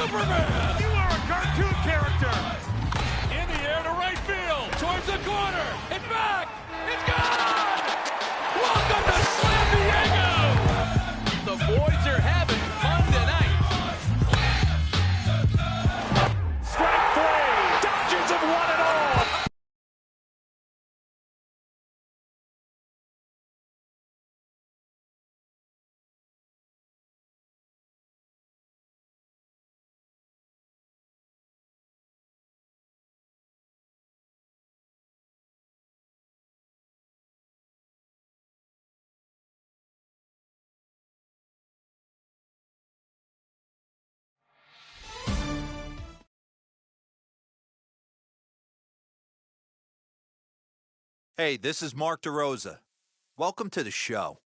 Superman! You are a cartoon character! In the air to right field, towards the corner, it's back! It's gone! Welcome to San Diego! The boys are having fun tonight. Strike three! Dodgers have won it all! Hey, this is Mark DeRosa. Welcome to the show.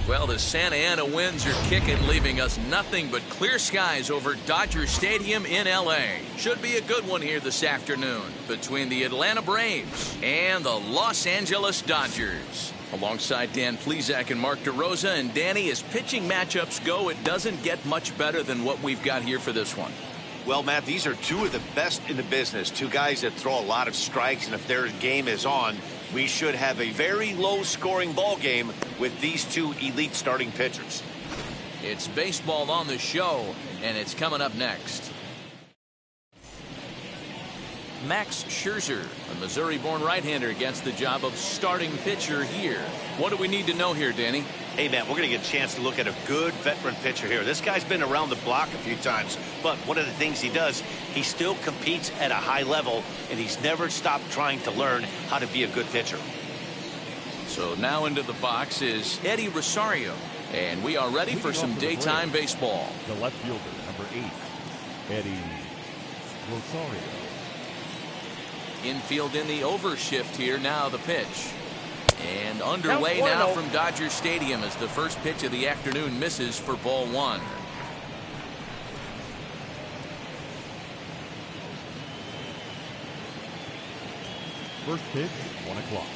Well, the Santa Ana winds are kicking, leaving us nothing but clear skies over Dodger Stadium in L.A. Should be a good one here this afternoon between the Atlanta Braves and the Los Angeles Dodgers. Alongside Dan Plesac and Mark DeRosa, and Danny, as pitching matchups go, it doesn't get much better than what we've got here for this one. Well, Matt, these are two of the best in the business. Two guys that throw a lot of strikes, and if their game is on, we should have a very low-scoring ball game with these two elite starting pitchers. It's baseball on the show, and it's coming up next. Max Scherzer, a Missouri-born right-hander, gets the job of starting pitcher here. What do we need to know here, Danny? Hey, Matt, we're going to get a chance to look at a good veteran pitcher here. This guy's been around the block a few times, but one of the things he does, he still competes at a high level, and he's never stopped trying to learn how to be a good pitcher. So now into the box is Eddie Rosario, and we are ready for some daytime baseball. The left fielder, number 8, Eddie Rosario. Infield in the overshift here. Now the pitch. And underway now from Dodger Stadium as the first pitch of the afternoon misses for ball one. First pitch, 1 o'clock.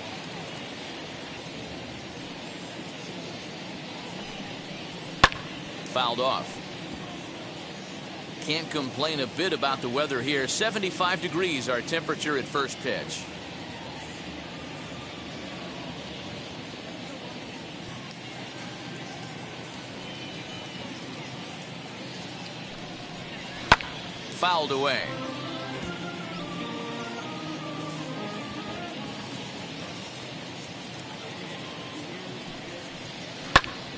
Fouled off. Can't complain a bit about the weather here. 75 degrees our temperature at first pitch. Fouled away.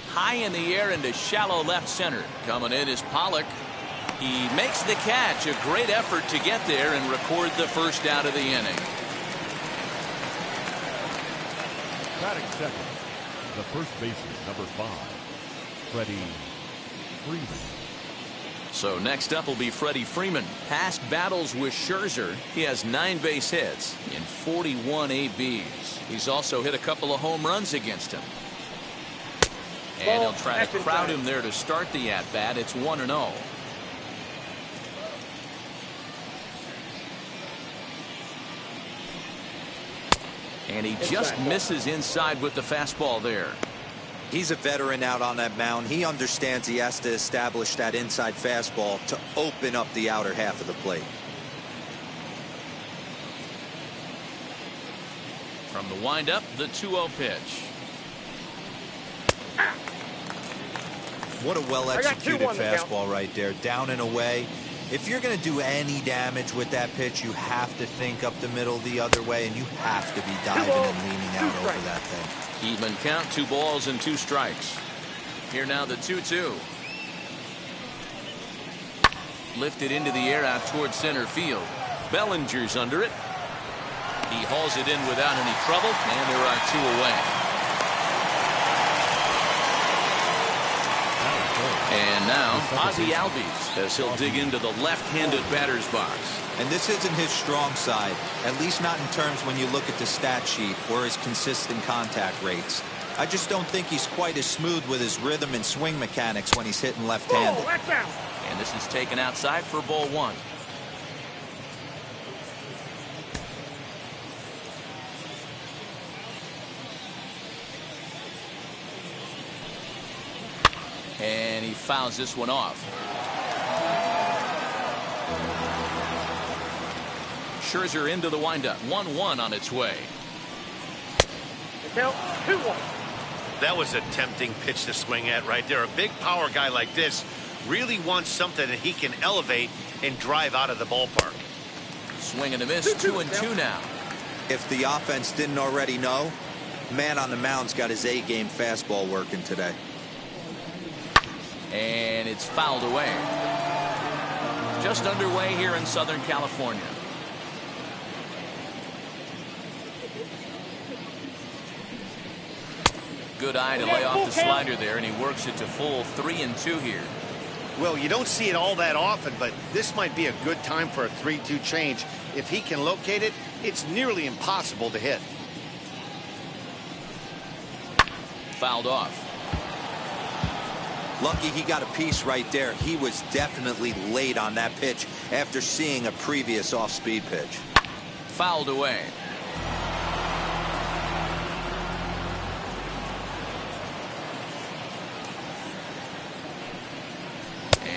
High in the air into shallow left center. Coming in is Pollock. He makes the catch. A great effort to get there and record the first out of the inning. Batting second, the first baseman, number 5, Freddie Freeman. So next up will be Freddie Freeman. Past battles with Scherzer, he has 9 base hits in 41 ABs. He's also hit a couple of home runs against him. And he'll try to crowd him there to start the at-bat. It's 1-0. And he just misses inside with the fastball there. He's a veteran out on that mound. He understands he has to establish that inside fastball to open up the outer half of the plate. From the windup, the 2-0 pitch. What a well-executed fastball right there. Down and away. If you're going to do any damage with that pitch, you have to think up the middle the other way, and you have to be diving and leaning out over that thing. Even count, 2 balls and 2 strikes. Here now the 2-2. Lifted into the air out towards center field. Bellinger's under it. He hauls it in without any trouble, and there are 2 away. And now Ozzie Albies as he'll dig into the left-handed batter's box. And this isn't his strong side, at least not in terms when you look at the stat sheet or his consistent contact rates. I just don't think he's quite as smooth with his rhythm and swing mechanics when he's hitting left-handed. And this is taken outside for ball 1. And he fouls this one off. Scherzer into the windup. 1-1 on its way. Count 2-1. That was a tempting pitch to swing at right there. A big power guy like this really wants something that he can elevate and drive out of the ballpark. Swing and a miss. 2-2 now. If the offense didn't already know, man on the mound's got his A-game fastball working today. And it's fouled away. Just underway here in Southern California. Good eye to lay off the slider there, and he works it to full 3-2 here. Well, you don't see it all that often, but this might be a good time for a 3-2 change. If he can locate it, it's nearly impossible to hit. Fouled off. Lucky he got a piece right there. He was definitely late on that pitch after seeing a previous off-speed pitch. Fouled away.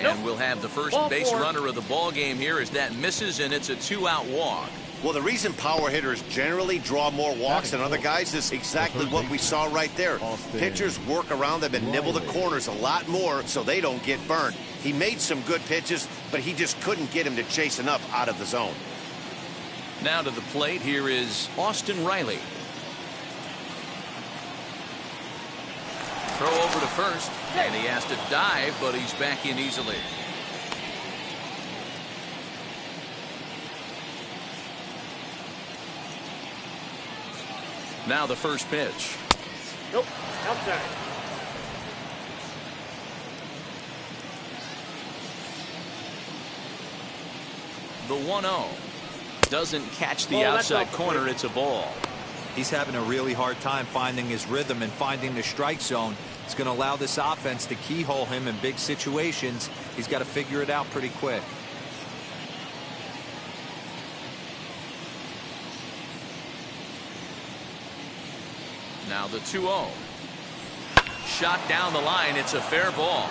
And we'll have the first base runner of the ball game here as that misses, and it's a 2-out walk. Well, the reason power hitters generally draw more walks than other guys is exactly what we saw right there. Pitchers work around them and nibble the corners a lot more so they don't get burned. He made some good pitches, but he just couldn't get him to chase enough out of the zone. Now to the plate, here is Austin Riley. Throw over to first, and he has to dive, but he's back in easily. Now the first pitch. Nope, outside. The 1-0 doesn't catch the outside corner. It's a ball. He's having a really hard time finding his rhythm and finding the strike zone. It's going to allow this offense to keyhole him in big situations. He's got to figure it out pretty quick. Now the 2-0. Shot down the line. It's a fair ball.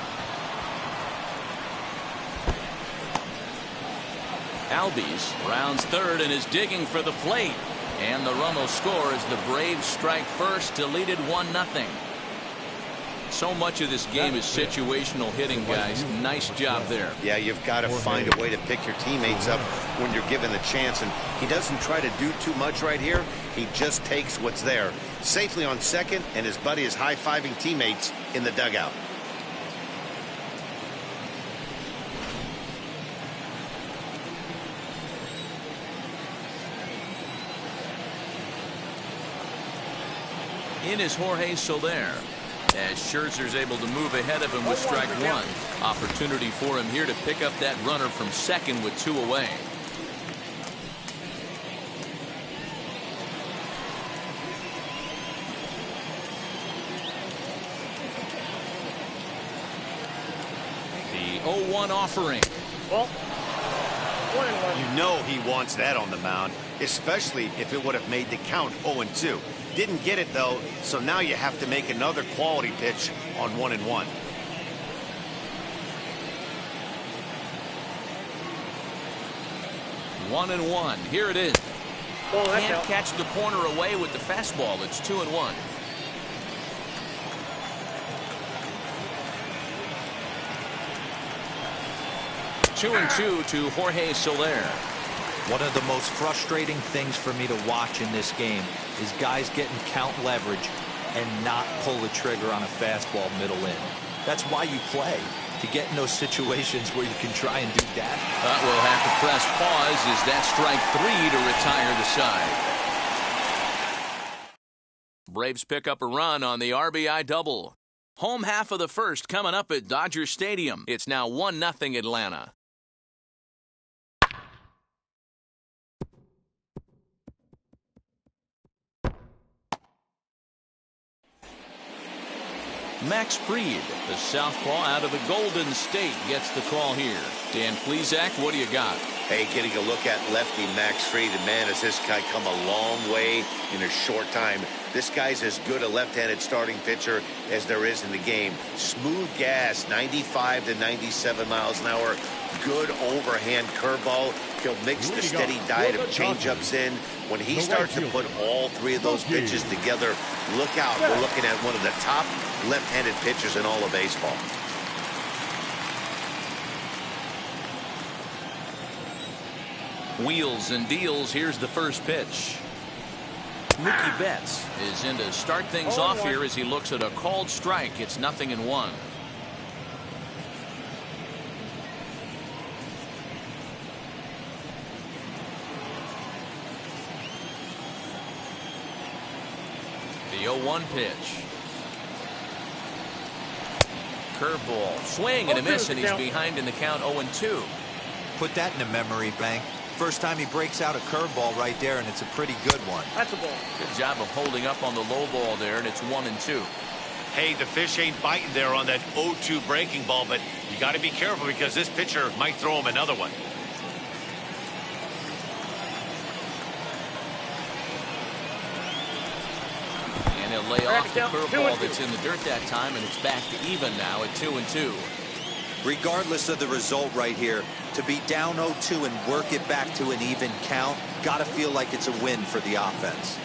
Albies rounds third and is digging for the plate. And the run will score as the Braves strike first to lead it 1-0. So much of this game is situational hitting, guys. Nice job there. Yeah, you've got to find a way to pick your teammates up when you're given the chance, and he doesn't try to do too much right here. He just takes what's there. Safely on second, and his buddy is high-fiving teammates in the dugout. In is Jorge Soler, as Scherzer's able to move ahead of him with strike one. Opportunity for him here to pick up that runner from second with 2 away. The 0-1 offering. Well, 1-1. You know he wants that on the mound, especially if it would have made the count 0-2. Didn't get it, though, so now you have to make another quality pitch on 1-1. 1-1. Here it is. Well, that's Can't out. catch the corner away with the fastball. It's 2-1. Two and two to Jorge Soler. One of the most frustrating things for me to watch in this game is guys getting count leverage and not pull the trigger on a fastball middle in. That's why you play. to get in those situations where you can try and do that. We'll have to press pause as that strike 3 to retire the side. Braves pick up a run on the RBI double. Home half of the first coming up at Dodger Stadium. It's now 1-0 Atlanta. Max Fried, the southpaw out of the Golden State, gets the call here. Dan Plesac, what do you got? Hey, getting a look at lefty Max Fried, and man, has this guy come a long way in a short time. This guy's as good a left-handed starting pitcher as there is in the game. Smooth gas, 95 to 97 miles an hour. Good overhand curveball. He'll mix the steady diet of changeups in. When he starts to put all 3 of those pitches together, look out. We're looking at one of the top left-handed pitchers in all of baseball. Wheels and deals. Here's the first pitch. Mookie Betts is in to start things off here as he looks at a called strike. It's 0-1. The 0-1 pitch. Curveball. Swing and a miss, and he's behind in the count 0-2. Put that in a memory bank. First time he breaks out a curveball right there, and it's a pretty good one. That's a ball. Good job of holding up on the low ball there, and it's 1-2. Hey, the fish ain't biting there on that 0-2 breaking ball, but you got to be careful because this pitcher might throw him another one. And he'll lay off the curveball that's in the dirt that time, and it's back to even now at 2-2. Regardless of the result right here, to be down 0-2 and work it back to an even count, gotta feel like it's a win for the offense.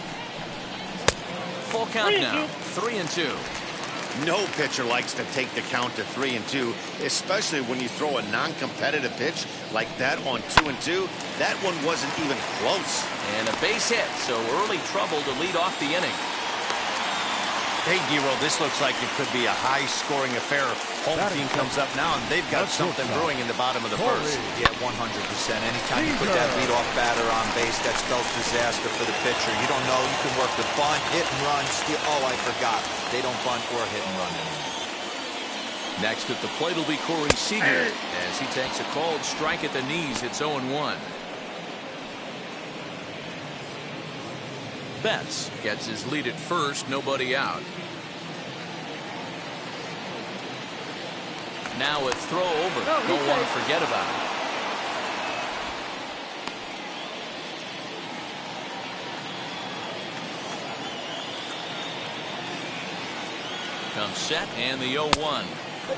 Full count now, 3-2. No pitcher likes to take the count to 3-2, especially when you throw a non-competitive pitch like that on 2-2. That one wasn't even close. And a base hit, so early trouble to lead off the inning. Hey, Giro, this looks like it could be a high-scoring affair. Home team comes up now, and they've got something brewing in the bottom of the first. Yeah, 100%. Anytime you put that leadoff batter on base, that spells disaster for the pitcher. You don't know. You can work the bunt, hit and run, steal. Oh, I forgot. They don't bunt or hit and run anymore. Next at the plate will be Corey Seager as he takes a called strike at the knees. It's 0-1. Betts gets his lead at first, nobody out. Now a throw over. Don't want to forget about it. Comes set and the 0-1.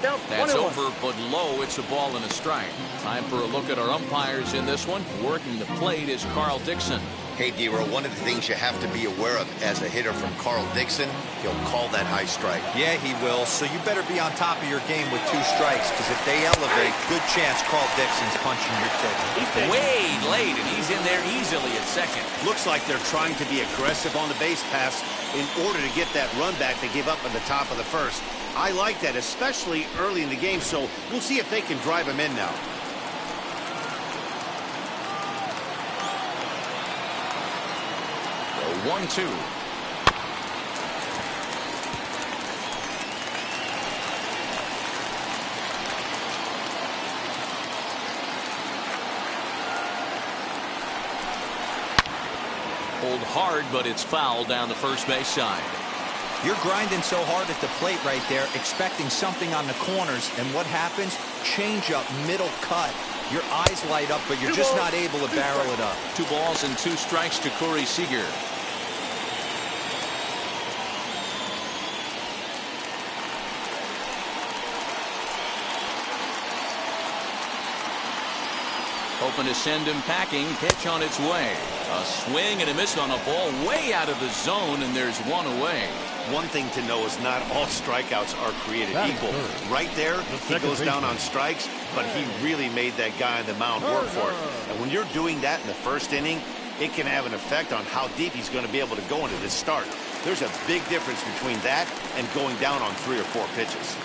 That's over, but low. It's a ball and a strike. Time for a look at our umpires in this one. Working the plate is Carl Dixon. Hey, Dero, one of the things you have to be aware of as a hitter from Carl Dixon, he'll call that high strike. Yeah, he will. So you better be on top of your game with 2 strikes, because if they elevate, good chance Carl Dixon's punching your ticket. Way late, and he's in there easily at second. Looks like they're trying to be aggressive on the base pass in order to get that run back they gave up at the top of the first. I like that, especially early in the game, so we'll see if they can drive him in now. The 1-2. Pulled hard, but it's foul down the first base side. You're grinding so hard at the plate right there, expecting something on the corners, and what happens? Change up, middle cut. Your eyes light up, but you're just not able to barrel it up. 2 balls and 2 strikes to Corey Seager. Hoping to send him packing. Pitch on its way. A swing and a miss on a ball way out of the zone, and there's 1 away. One thing to know is not all strikeouts are created equal. Right there, he goes down on strikes, but he really made that guy on the mound work for it. And when you're doing that in the first inning, it can have an effect on how deep he's going to be able to go into this start. There's a big difference between that and going down on 3 or 4 pitches.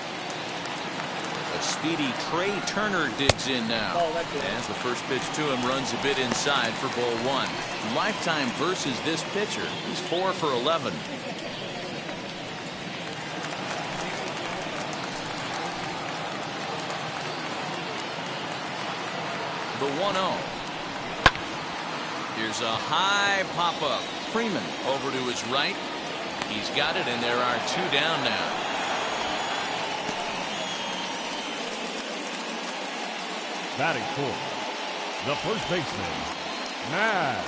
The speedy Trey Turner digs in now. As the first pitch to him runs a bit inside for ball one. Lifetime versus this pitcher. He's 4 for 11. The 1-0. Here's a high pop-up. Freeman over to his right. He's got it, and there are 2 down now. Batting fourth, the first baseman, Max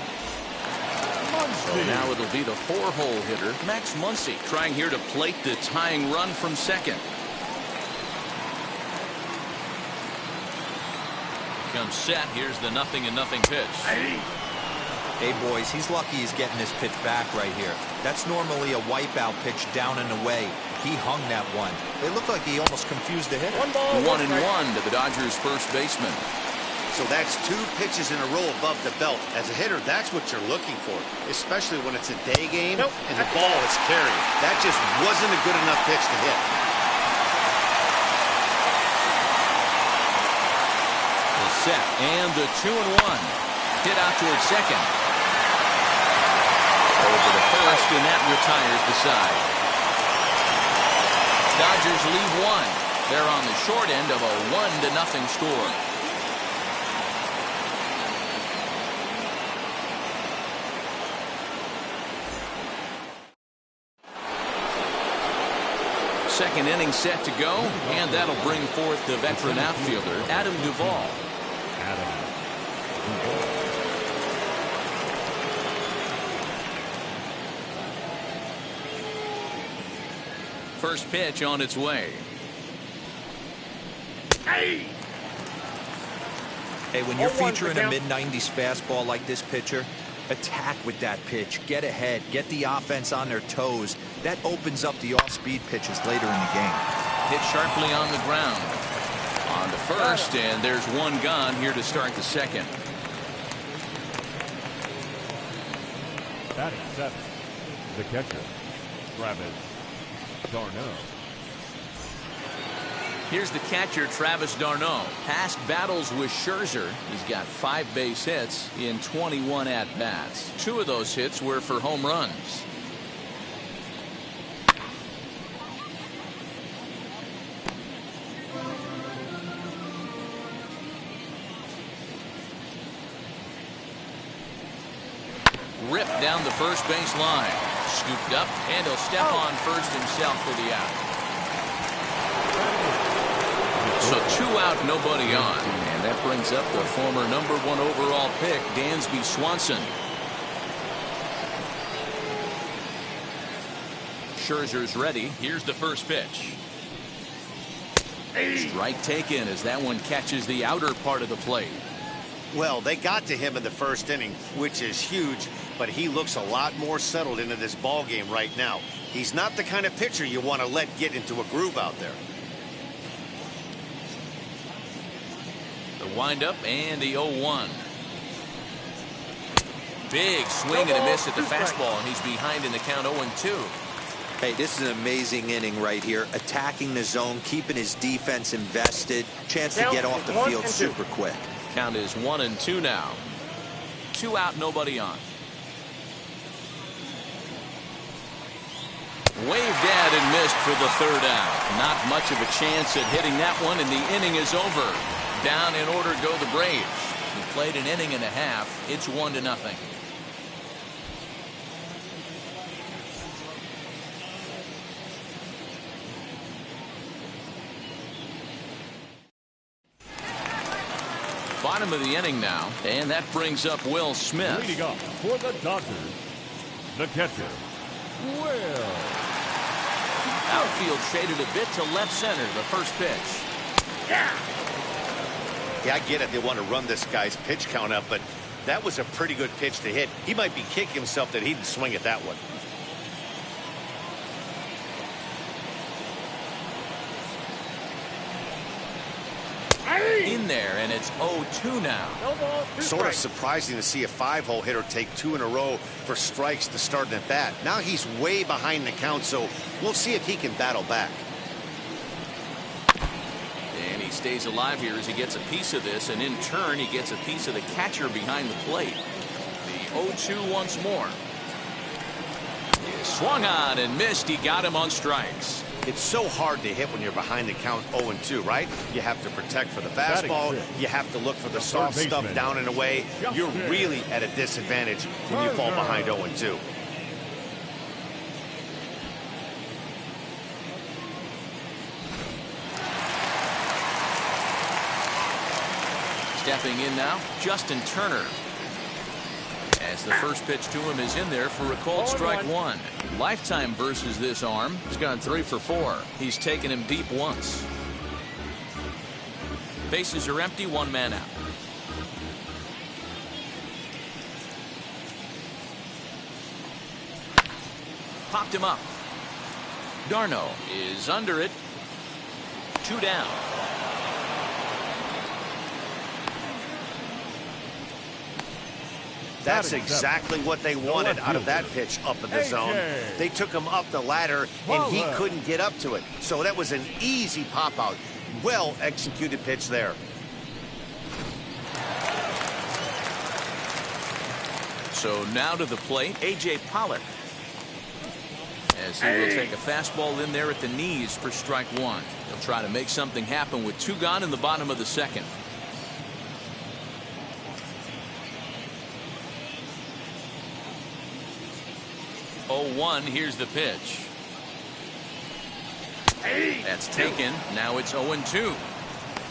Muncy. So now it'll be the 4-hole hitter, Max Muncy, trying here to plate the tying run from second. Comes set. Here's the 0-0 pitch. Hey, boys, he's lucky he's getting this pitch back right here. That's normally a wipeout pitch down and away. He hung that one. It looked like he almost confused the hitter. 1-1 to the Dodgers' first baseman. So that's 2 pitches in a row above the belt. As a hitter, that's what you're looking for, especially when it's a day game and the ball is carried. That just wasn't a good enough pitch to hit. The set and the 2-1. Hit out towards second. Over to first, and that retires the side. Dodgers lead 1. They're on the short end of a 1-0 score. Second inning set to go, and that'll bring forth the veteran outfielder, Adam Duvall. First pitch on its way. Hey, when you're featuring a mid-90s fastball like this pitcher, attack with that pitch. Get ahead. Get the offense on their toes. That opens up the off-speed pitches later in the game. Hit sharply on the ground. On to first, and there's 1 gone here to start the second. Batting 7, the catcher, Travis d'Arnaud. Here's the catcher, Travis d'Arnaud. Past battles with Scherzer. He's got 5 base hits in 21 at-bats. 2 of those hits were for home runs. Ripped down the first base line. Scooped up, and he'll step on first himself for the out. So 2 out, nobody on. And that brings up the former #1 overall pick, Dansby Swanson. Scherzer's ready. Here's the first pitch. Strike taken as that one catches the outer part of the plate. Well, they got to him in the first inning, which is huge, but he looks a lot more settled into this ball game right now. He's not the kind of pitcher you want to let get into a groove out there. The windup and the 0-1. Big swing and a miss at the fastball, and he's behind in the count 0-2. Hey, this is an amazing inning right here. Attacking the zone, keeping his defense invested. Chance to get off the field super quick. Count is 1-2 now. 2 out, nobody on. Waved at and missed for the 3rd out. Not much of a chance at hitting that one, and the inning is over. Down in order go the Braves. He played an inning and a half. It's 1-0. Bottom of the inning now, and that brings up Will Smith. Leading up for the Dodgers, the catcher, Will. Outfield shaded a bit to left center. The first pitch. Yeah, I get it. They want to run this guy's pitch count up, but that was a pretty good pitch to hit. He might be kicking himself that he didn't swing at that one. In there, and it's 0-2 now. Sort of surprising to see a 5-hole hitter take 2 in a row for strikes to start an at-bat. Now he's way behind the count, so we'll see if he can battle back. And he stays alive here as he gets a piece of this, and in turn he gets a piece of the catcher behind the plate. The 0-2 once more. He swung on and missed. He got him on strikes. It's so hard to hit when you're behind the count 0-2, right? You have to protect for the fastball. You have to look for the soft stuff down and away. You're really at a disadvantage when you fall behind 0-2. Stepping in now, Justin Turner. As the first pitch to him is in there for a called strike one. Lifetime versus this arm. He's gone 3 for 4. He's taken him deep once. Bases are empty, 1 man out. Popped him up. Darno is under it. 2 down. That's exactly what they wanted out of that pitch up in the zone. They took him up the ladder, and he couldn't get up to it. So that was an easy pop-out. Well-executed pitch there. So now to the plate, A.J. Pollock. As he will take a fastball in there at the knees for strike one. He'll try to make something happen with 2 gone in the bottom of the second. Oh-1, here's the pitch. That's taken. Now it's 0-2.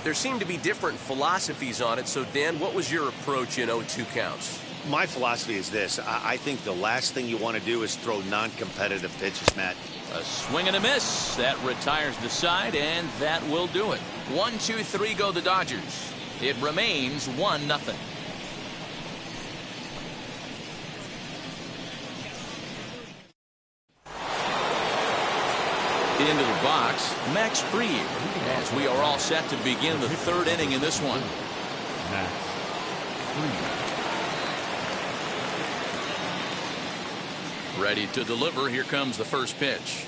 There seem to be different philosophies on it. So, Dan, what was your approach in 0-2 counts? My philosophy is this. I think the last thing you want to do is throw non-competitive pitches, Matt. A swing and a miss. That retires the side, and that will do it. 1-2-3 go the Dodgers. It remains 1-0. Into the box, Max Fried, as we are all set to begin the 3rd inning in this one. Max Fried. Ready to deliver. Here comes the first pitch.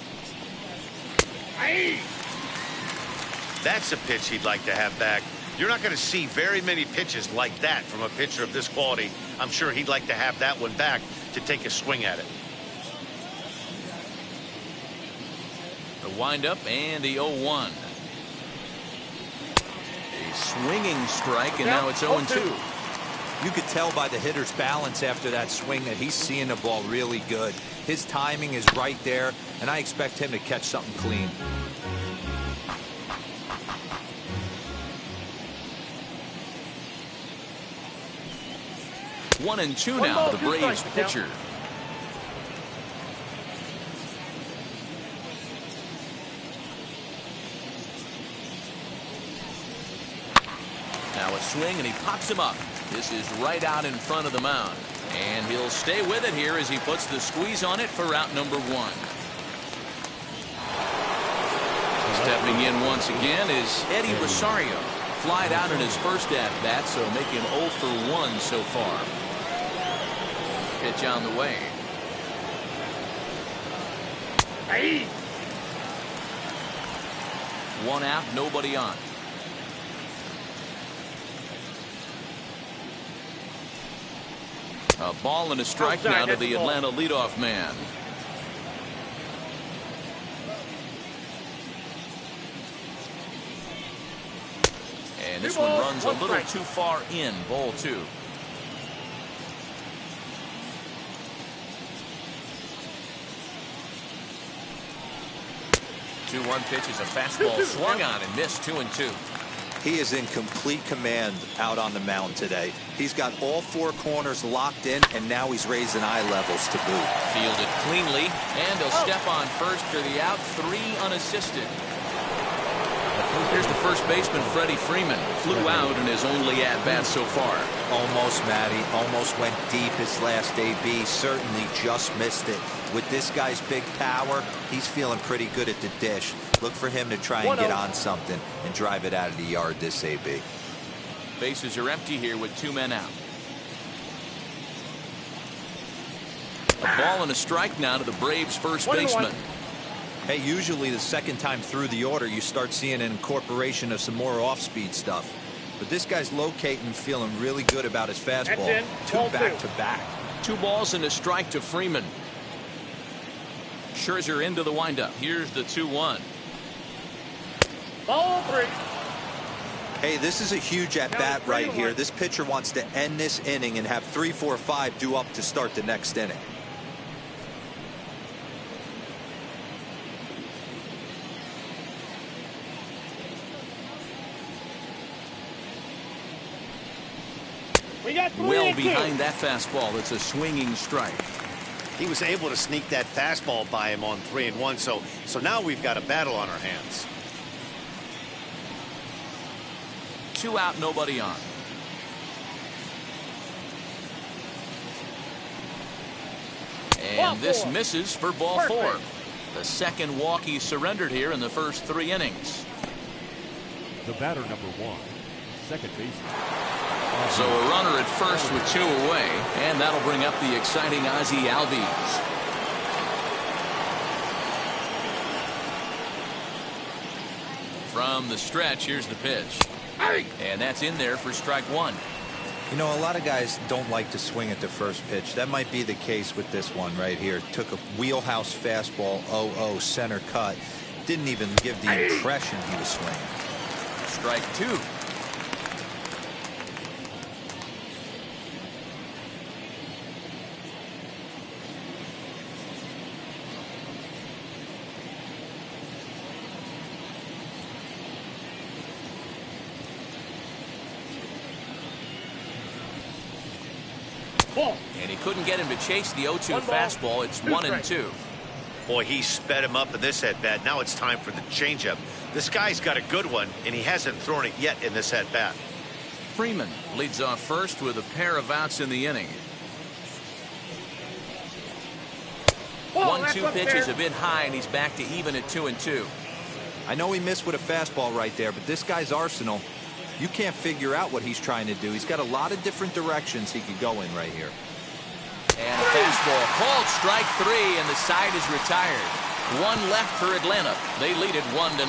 That's a pitch he'd like to have back. You're not going to see very many pitches like that from a pitcher of this quality. I'm sure he'd like to have that one back to take a swing at it. The windup and the 0-1. A swinging strike, and now it's 0-2. You could tell by the hitter's balance after that swing that he's seeing the ball really good. His timing is right there, and I expect him to catch something clean. One and two now, the Braves pitcher. Now a swing, and he pops him up. This is right out in front of the mound. And he'll stay with it here as he puts the squeeze on it for out number 1. Stepping in once again is Eddie Rosario. Flied out in his first at-bat, so making 0 for 1 so far. Pitch on the way. Hey. 1 out, nobody on. A ball and a strike now to the Atlanta leadoff man. And this one runs a little too far in, ball 2. The 2-1 pitch is a fastball swung on and missed. 2-2. He is in complete command out on the mound today. He's got all 4 corners locked in, and now he's raising eye levels to boot. Fielded cleanly, and he'll step on first for the out. 3 unassisted. Here's the first baseman, Freddie Freeman. Flew out in his only at-bat so far. Almost, Matty. Almost went deep his last AB. Certainly just missed it. With this guy's big power, he's feeling pretty good at the dish. Look for him to try and get on something and drive it out of the yard this AB. Bases are empty here with 2 men out. A ball and a strike now to the Braves' first baseman. Hey, usually the second time through the order, you start seeing an incorporation of some more off-speed stuff. But this guy's locating, feeling really good about his fastball. Two back-to-back. 2 balls and a strike to Freeman. Scherzer into the windup. Here's the 2-1. Ball 3. Hey, this is a huge at-bat right here. This pitcher wants to end this inning and have 3, 4, 5 due up to start the next inning. Well behind that fastball. It's a swinging strike. He was able to sneak that fastball by him on 3-1. So now we've got a battle on our hands. 2 out, nobody on. And this misses for ball 4. The second walk he surrendered here in the first 3 innings. The batter, number 1, second baseman. So a runner at first with 2 away, and that'll bring up the exciting Ozzie Albies. From the stretch, here's the pitch. And that's in there for strike 1. You know, a lot of guys don't like to swing at the first pitch. That might be the case with this one right here. Took a wheelhouse fastball, 0-0 center cut. Didn't even give the impression he was swinging. Strike 2. And he couldn't get him to chase the 0-2 fastball. It's 1-2. Boy, he sped him up in this at-bat. Now it's time for the changeup. This guy's got a good one, and he hasn't thrown it yet in this at-bat. Freeman leads off first with a pair of outs in the inning. 1-2 pitch is a bit high, and he's back to even at 2-2. I know he missed with a fastball right there, but this guy's arsenal, you can't figure out what he's trying to do. He's got a lot of different directions he could go in right here. And a fastball called strike 3, and the side is retired. 1 left for Atlanta. They lead it 1-0.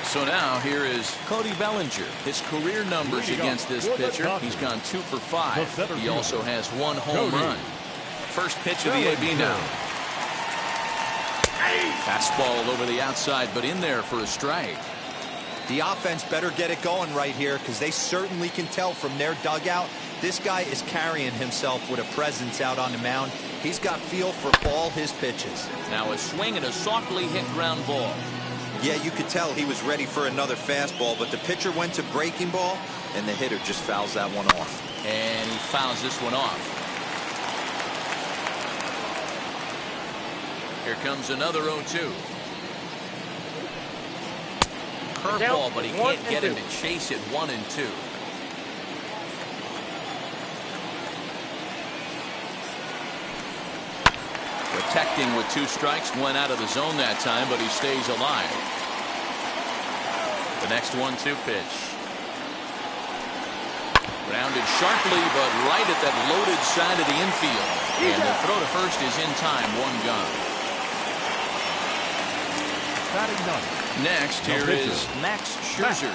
So now here is Cody Bellinger. His career numbers against this pitcher. He's gone 2 for 5. He also has 1 home run. First pitch of the AB now. Fastball over the outside, but in there for a strike. The offense better get it going right here, because they certainly can tell from their dugout this guy is carrying himself with a presence out on the mound. He's got feel for all his pitches. Now a swing and a softly hit ground ball. Yeah, you could tell he was ready for another fastball, but the pitcher went to breaking ball, and the hitter just fouls that one off. And he fouls this one off. Here comes another 0-2. Curveball, but he can't get him to chase it. 1-2. Protecting with 2 strikes, went out of the zone that time, but he stays alive. The next 1-2 pitch. Grounded sharply, but right at that loaded side of the infield. And the throw to first is in time. 1 gone. Next, here is Max Scherzer.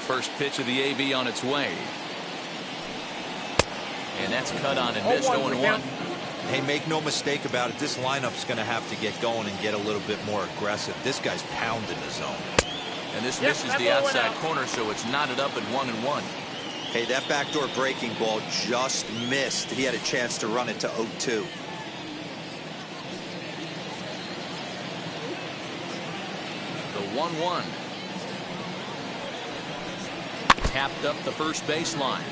First pitch of the AB on its way. And that's cut on and missed. 0-1. Hey, make no mistake about it. This lineup's going to have to get going and get a little bit more aggressive. This guy's pounding the zone. And this misses the outside corner, so it's knotted up at 1-1. Hey, that backdoor breaking ball just missed. He had a chance to run it to 0-2. The 1-1. Tapped up the first baseline.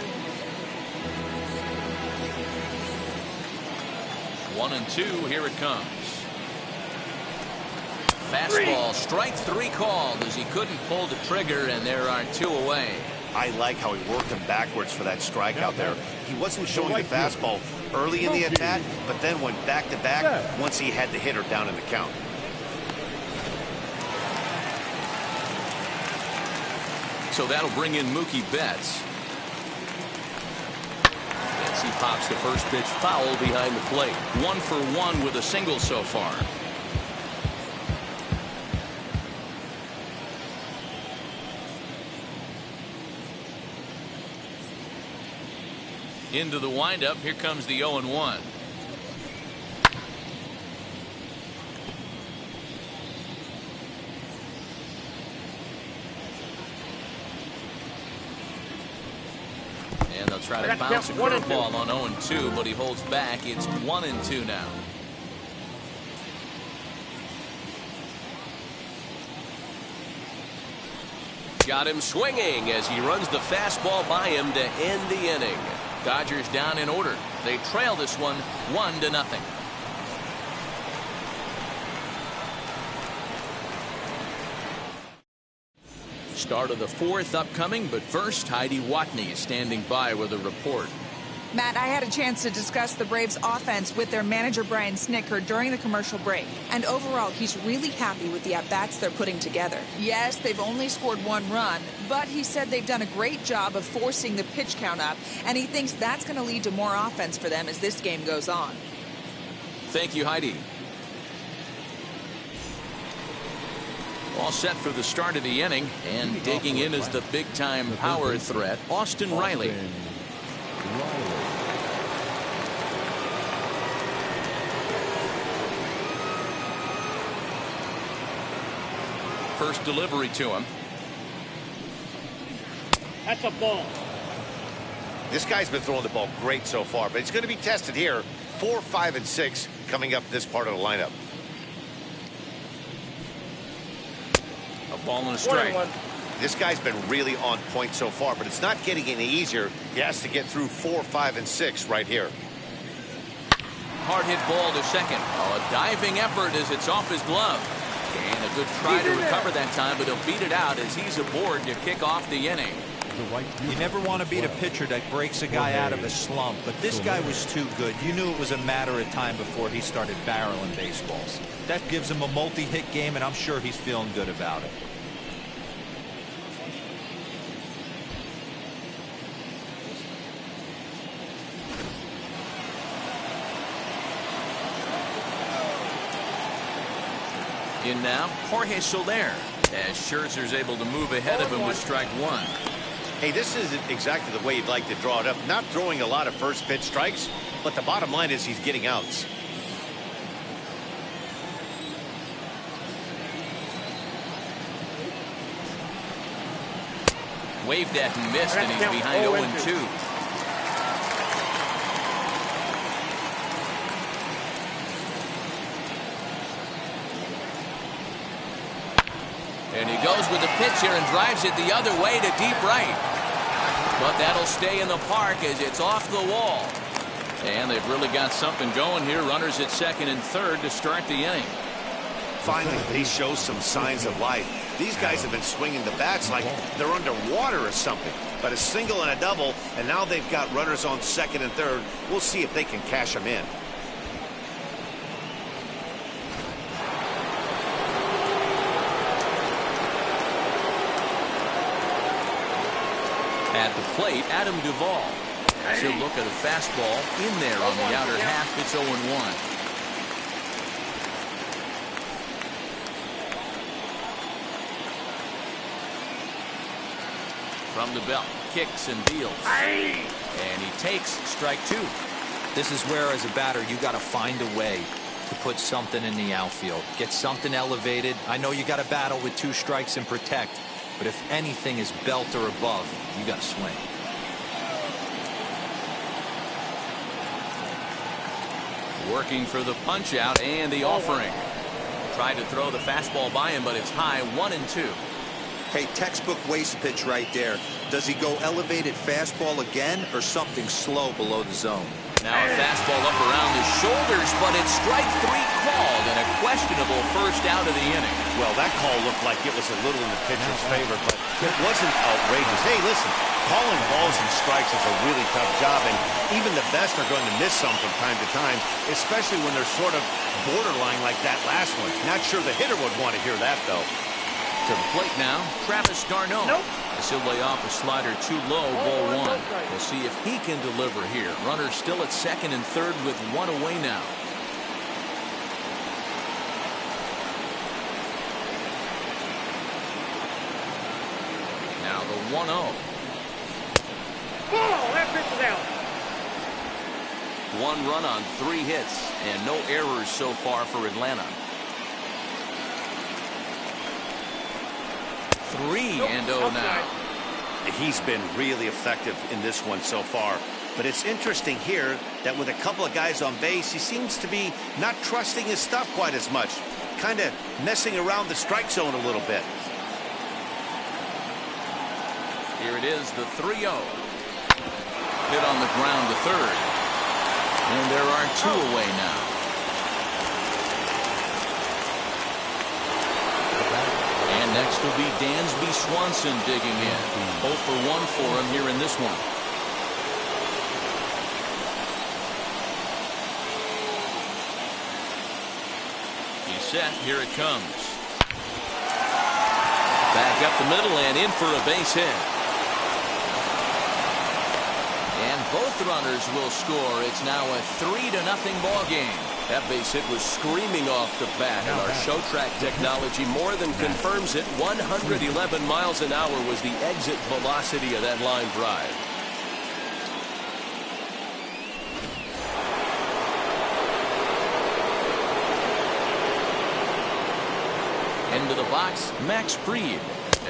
1-2. Here it comes. Fastball, strike 3 called as he couldn't pull the trigger, and there are 2 away. I like how he worked him backwards for that strike out there. He wasn't showing the fastball early in the at-bat, but then went back-to-back once he had the hitter down in the count. So that'll bring in Mookie Betts. As he pops the first pitch foul behind the plate. 1 for 1 with a single so far. Into the windup. Here comes the 0-1. And they'll try to bounce a curveball on 0-2, but he holds back. It's 1-2 now. Got him swinging as he runs the fastball by him to end the inning. Dodgers down in order. They trail this one 1-0. Start of the 4th upcoming, but first, Heidi Watney is standing by with a report. Matt, I had a chance to discuss the Braves' offense with their manager, Brian Snitker, during the commercial break. And overall, he's really happy with the at-bats they're putting together. Yes, they've only scored 1 run, but he said they've done a great job of forcing the pitch count up, and he thinks that's going to lead to more offense for them as this game goes on. Thank you, Heidi. All set for the start of the inning, and digging in is the big-time power threat, Austin Riley. First delivery to him. That's a ball. This guy's been throwing the ball great so far, but he's going to be tested here. 4, 5, and 6 coming up this part of the lineup. A ball and a strike. This guy's been really on point so far, but it's not getting any easier. He has to get through 4, 5, and 6 right here. Hard hit ball to second. Oh, a diving effort as it's off his glove. And a good try to recover that time, but he'll beat it out as he's aboard to kick off the inning. You never want to beat a pitcher that breaks a guy out of a slump, but this guy was too good. You knew it was a matter of time before he started barreling baseballs. That gives him a multi-hit game, and I'm sure he's feeling good about it. In now, Jorge Soler, as Scherzer's able to move ahead of him with strike 1. Hey, this isn't exactly the way you'd like to draw it up. Not throwing a lot of first pitch strikes, but the bottom line is he's getting outs. Waved at and missed, and he's behind 0-2. And he goes with the pitch here and drives it the other way to deep right. But that'll stay in the park as it's off the wall. And they've really got something going here. Runners at second and third to start the inning. Finally, he shows some signs of life. These guys have been swinging the bats like they're underwater or something. But a single and a double, and now they've got runners on second and third. We'll see if they can cash them in. At the plate, Adam Duvall. She'll look at a fastball in there on the outer half. It's 0-1. From the belt, kicks and deals. And he takes strike 2. This is where, as a batter, you got to find a way to put something in the outfield. Get something elevated. I know you got to battle with 2 strikes and protect. But if anything is belt or above, you got to swing. Working for the punch out and the offering. Tried to throw the fastball by him, but it's high, 1-2. Hey, textbook waste pitch right there. Does he go elevated fastball again or something slow below the zone? Now a fastball up around the shoulders, but it's strike 3 called and a questionable first out of the inning. Well, that call looked like it was a little in the pitcher's favor, but it wasn't outrageous. Hey, listen, calling balls and strikes is a really tough job, and even the best are going to miss some from time to time, especially when they're sort of borderline like that last one. Not sure the hitter would want to hear that, though. To the plate now, Travis d'Arnaud. Nope. As he'll lay off a slider too low, ball one. We'll see if he can deliver here. Runner still at second and third with one away now. Now the 1-0. Oh, that pitch is out. One run on 3 hits and no errors so far for Atlanta. 3-0 now. He's been really effective in this one so far. But it's interesting here that with a couple of guys on base, he seems to be not trusting his stuff quite as much. Kind of messing around the strike zone a little bit. Here it is, the 3-0. Hit on the ground to third. And there are 2 away now. And next will be Dansby Swanson digging in. 0 for 1 for him here in this one. He's set. Here it comes. Back up the middle and in for a base hit. And both runners will score. It's now a 3-0 ball game. That base hit was screaming off the bat, and our show track technology more than confirms it. 111 miles an hour was the exit velocity of that line drive. Into the box, Max Fried,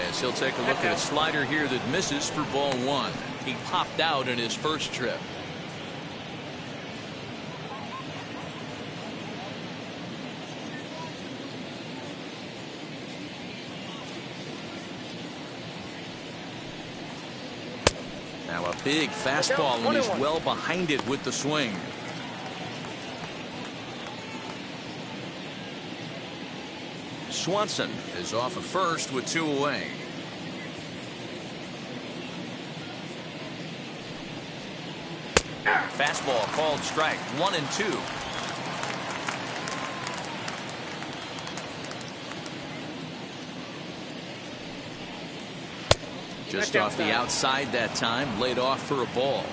as he'll take a look at a slider here that misses for ball one. He popped out in his first trip. Now a big fastball, and he's well behind it with the swing. Swanson is off of first with 2 away. Fastball called strike, 1-2. Just off the outside that time, laid off for a ball.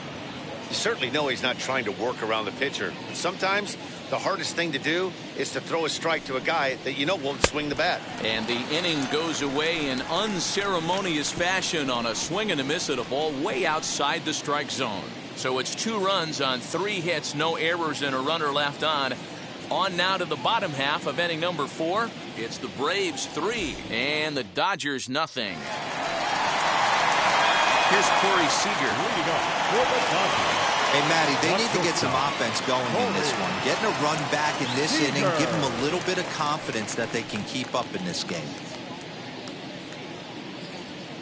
You certainly know he's not trying to work around the pitcher. But sometimes the hardest thing to do is to throw a strike to a guy that you know won't swing the bat. And the inning goes away in unceremonious fashion on a swing and a miss at a ball way outside the strike zone. So it's 2 runs on 3 hits, no errors, and a runner left on. On now to the bottom half of inning number 4. It's the Braves 3 and the Dodgers nothing. Here's Corey Seager. Hey, Matty, they need to get some offense going in this one. Getting a run back in this inning, give them a little bit of confidence that they can keep up in this game.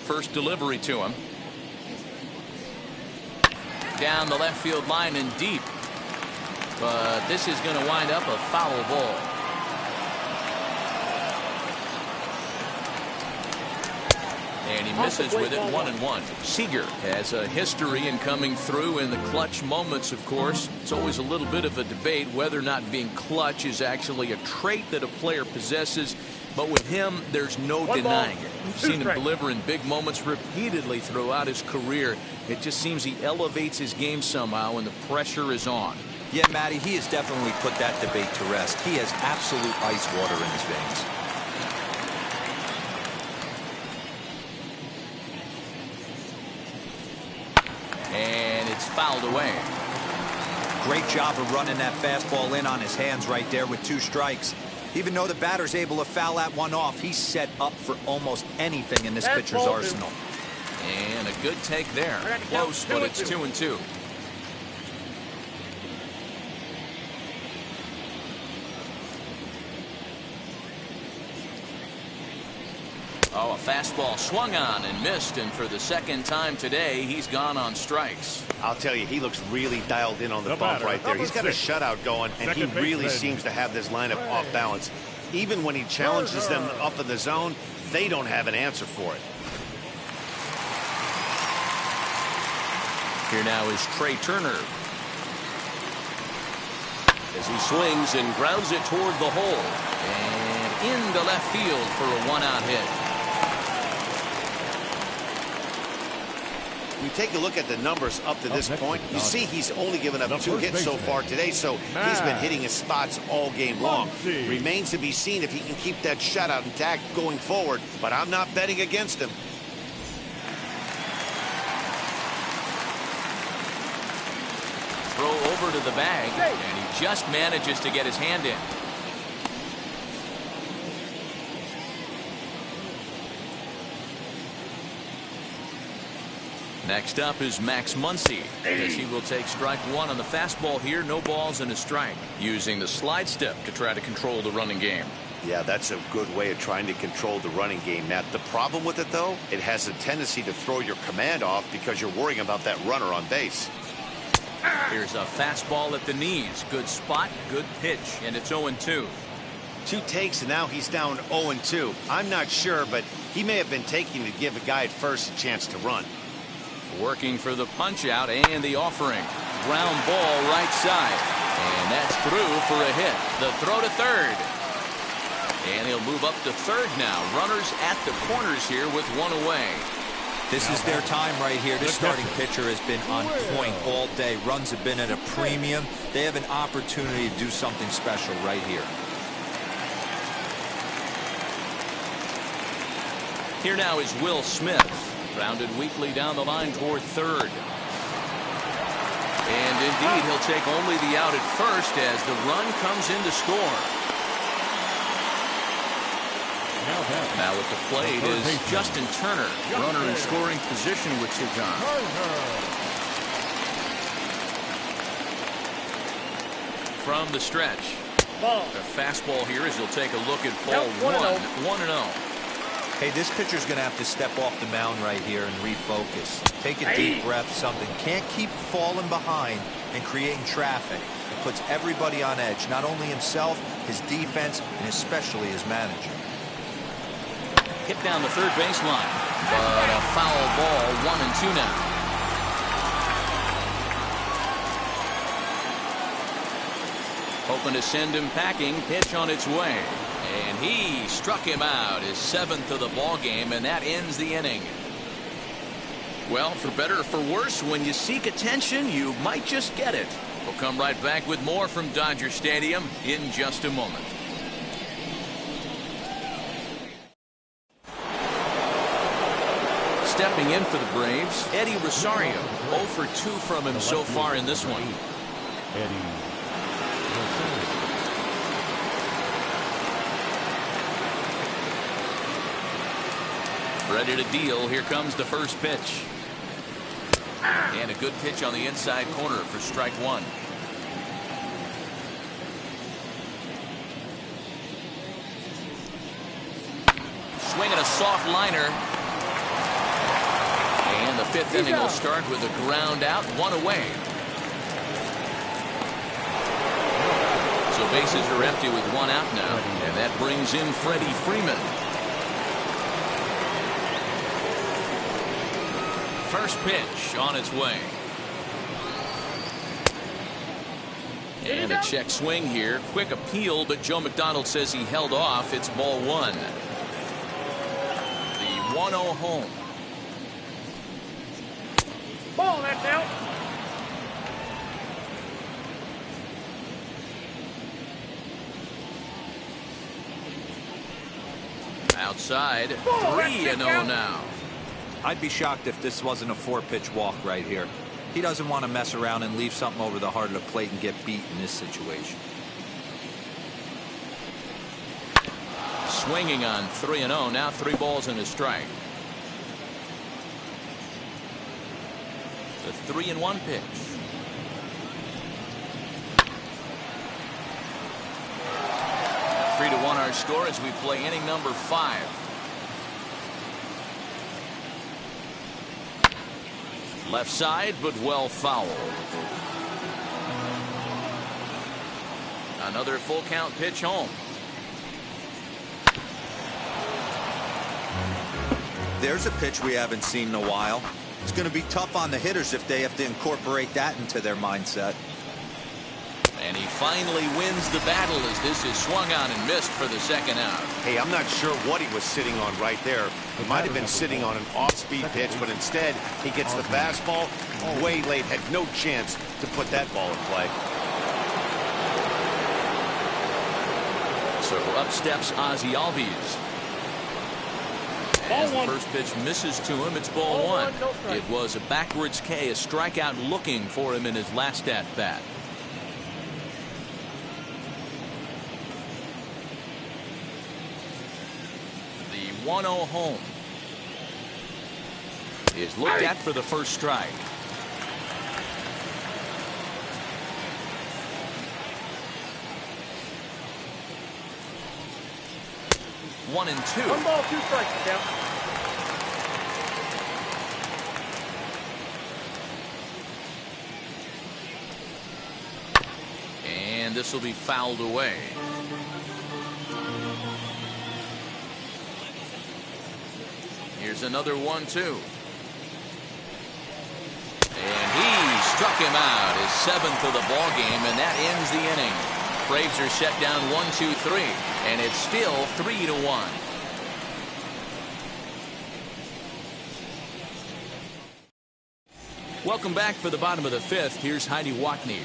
First delivery to him. Down the left field line and deep. But this is going to wind up a foul ball. And he misses with it, 1-1. Seager has a history in coming through in the clutch moments, of course. It's always a little bit of a debate whether or not being clutch is actually a trait that a player possesses. But with him, there's no denying it. We've seen him deliver in big moments repeatedly throughout his career. It just seems he elevates his game somehow, and the pressure is on. Yeah, Matty, he has definitely put that debate to rest. He has absolute ice water in his veins. And it's fouled away. Great job of running that fastball in on his hands right there with 2 strikes. Even though the batter's able to foul that one off, he's set up for almost anything in this pitcher's arsenal. And a good take there. Close, but it's 2-2. Oh, a fastball swung on and missed, and for the second time today, he's gone on strikes. I'll tell you, he looks really dialed in on the bump right there. He's got a shutout going, and he really seems to have this lineup off balance. Even when he challenges them up in the zone, they don't have an answer for it. Here now is Trey Turner. As he swings and grounds it toward the hole. And into left field for a 1-out hit. We take a look at the numbers up to this point. You see he's only given up 2 hits so far today, so he's been hitting his spots all game long. Remains to be seen if he can keep that shutout intact going forward, but I'm not betting against him. Throw over to the bag, and he just manages to get his hand in. Next up is Max Muncy, as he will take strike 1 on the fastball here. No balls and a strike, using the slide step to try to control the running game. Yeah, that's a good way of trying to control the running game, Matt. The problem with it, though, it has a tendency to throw your command off because you're worrying about that runner on base. Here's a fastball at the knees. Good spot, good pitch, and it's 0-2. 2 takes, and now he's down 0-2. I'm not sure, but he may have been taking to give a guy at first a chance to run. Working for the punch out and the offering. Ground ball right side. And that's through for a hit. The throw to third. And he'll move up to third now. Runners at the corners here with 1 away. This is their time right here. This starting pitcher has been on point all day. Runs have been at a premium. They have an opportunity to do something special right here. Here now is Will Smith. Grounded weakly down the line toward third. And indeed, he'll take only the out at first as the run comes in to score. Now at the plate is Justin Turner, runner in scoring position with 2 gone. From the stretch. The fastball here as he'll take a look at ball 1. 1-0. Hey, this pitcher's going to have to step off the mound right here and refocus. Take a deep breath, something. Can't keep falling behind and creating traffic. It puts everybody on edge, not only himself, his defense, and especially his manager. Hit down the third baseline, but a foul ball, 1-2 now. Hoping to send him packing. Pitch on its way. And he struck him out, his 7th of the ball game, and that ends the inning. Well, for better or for worse, when you seek attention, you might just get it. We'll come right back with more from Dodger Stadium in just a moment. Stepping in for the Braves, Eddie Rosario. 0 for 2 from him so far in this one. Ready to deal. Here comes the first pitch. And a good pitch on the inside corner for strike 1. Swinging a soft liner. And the 5th inning will start with a ground out, 1 away. So bases are empty with 1 out now. And that brings in Freddie Freeman. First pitch on its way. And a check swing here. Quick appeal, but Joe McDonald says he held off. It's ball 1. The 1-0 home. Ball, that's out. Outside, 3-0 now. I'd be shocked if this wasn't a 4-pitch walk right here. He doesn't want to mess around and leave something over the heart of the plate and get beat in this situation. Swinging on 3-0. Now 3 balls and a strike. The 3-1 pitch. Three to 1 our score as we play inning number 5. Left side, but well fouled. Another full count pitch home. There's a pitch we haven't seen in a while. It's going to be tough on the hitters if they have to incorporate that into their mindset. And he finally wins the battle as this is swung on and missed for the second out. Hey, I'm not sure what he was sitting on right there. He might have been sitting on an off-speed pitch, but instead he gets the fastball way late. Had no chance to put that ball in play. So up steps Ozzie Albies. As the first pitch misses to him, it's ball one. It was a backwards K, a strikeout looking for him in his last at-bat. The 1-0 home is looked at for the first strike. One and two. 1 ball, 2 strikes, count. And this will be fouled away. Here's another 1-2. And he struck him out, his 7th of the ball game, and that ends the inning. Braves are set down 1-2-3, and it's still 3-1. Welcome back for the bottom of the 5th. Here's Heidi Watney.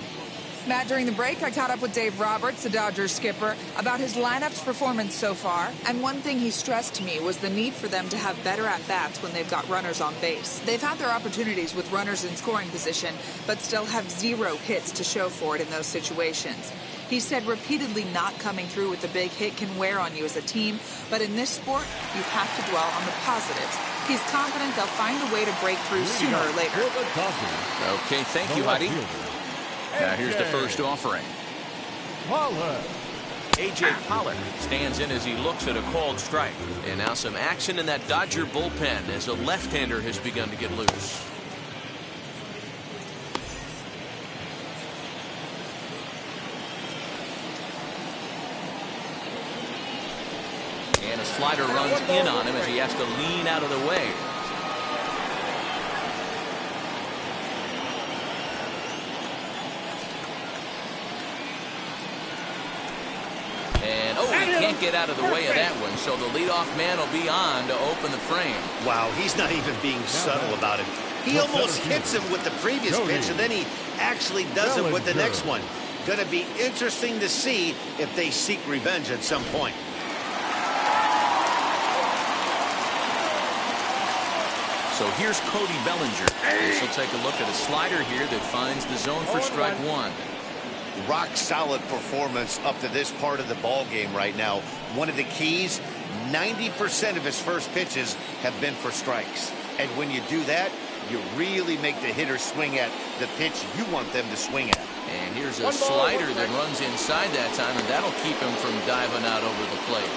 Matt, during the break, I caught up with Dave Roberts, the Dodgers skipper, about his lineup's performance so far. And one thing he stressed to me was the need for them to have better at-bats when they've got runners on base. They've had their opportunities with runners in scoring position, but still have 0 hits to show for it in those situations. He said repeatedly not coming through with the big hit can wear on you as a team, but in this sport, you have to dwell on the positives. He's confident they'll find a way to break through sooner or later. Okay, thank you, Heidi. Now here's the first offering. A.J. Pollard stands in as he looks at a called strike. And now some action in that Dodger bullpen as a left-hander has begun to get loose. And a slider runs in on him as he has to lean out of the way. And, he can't get out of the way of that one, so the leadoff man will be on to open the frame. Wow, he's not even being subtle about it. He almost hits him with the previous pitch, and then he actually does it with the next one. Going to be interesting to see if they seek revenge at some point. So here's Cody Bellinger. This will take a look at a slider here that finds the zone for strike one. Rock solid performance up to this part of the ball game right now. One of the keys, 90% of his first pitches have been for strikes. And when you do that, you really make the hitter swing at the pitch you want them to swing at. And here's a slider that runs inside that time, and that'll keep him from diving out over the plate.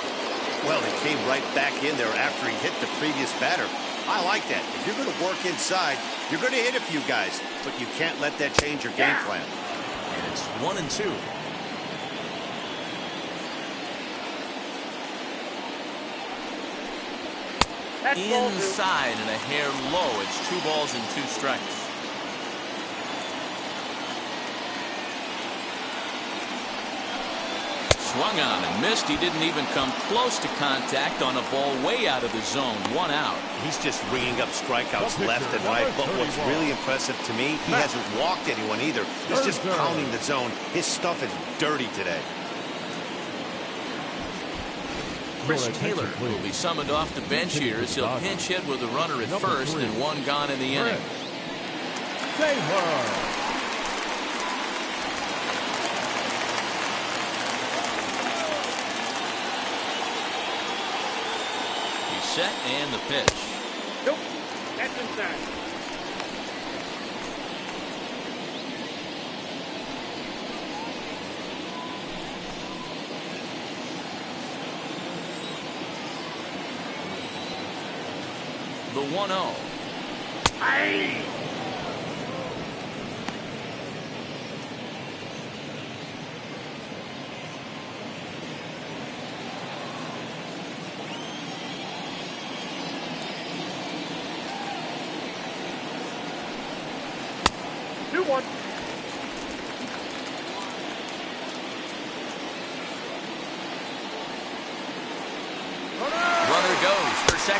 Well, he came right back in there after he hit the previous batter. I like that. If you're going to work inside, you're going to hit a few guys, but you can't let that change your game plan. And it's 1-2. Inside and a hair low. It's 2 balls and 2 strikes. Swung on and missed. He didn't even come close to contact on a ball way out of the zone. 1 out. He's just ringing up strikeouts left and right. But what's really impressive to me, he hasn't walked anyone either. He's just pounding the zone. His stuff is dirty today. Chris Taylor will be summoned off the bench here as he'll pinch hit with a runner at first and 1 gone in the inning. He's set and the pitch. Nope, that's inside. The 1-0. Aye.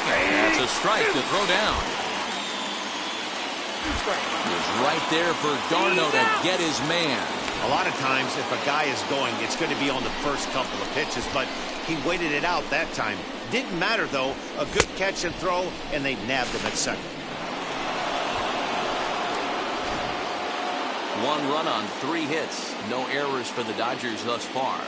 second. That's a strike to throw down. Is right there for Darno to get his man. A lot of times, if a guy is going, it's going to be on the first couple of pitches, but he waited it out that time. Didn't matter, though. A good catch and throw, and they nabbed him at second. 1 run on 3 hits. No errors for the Dodgers thus far.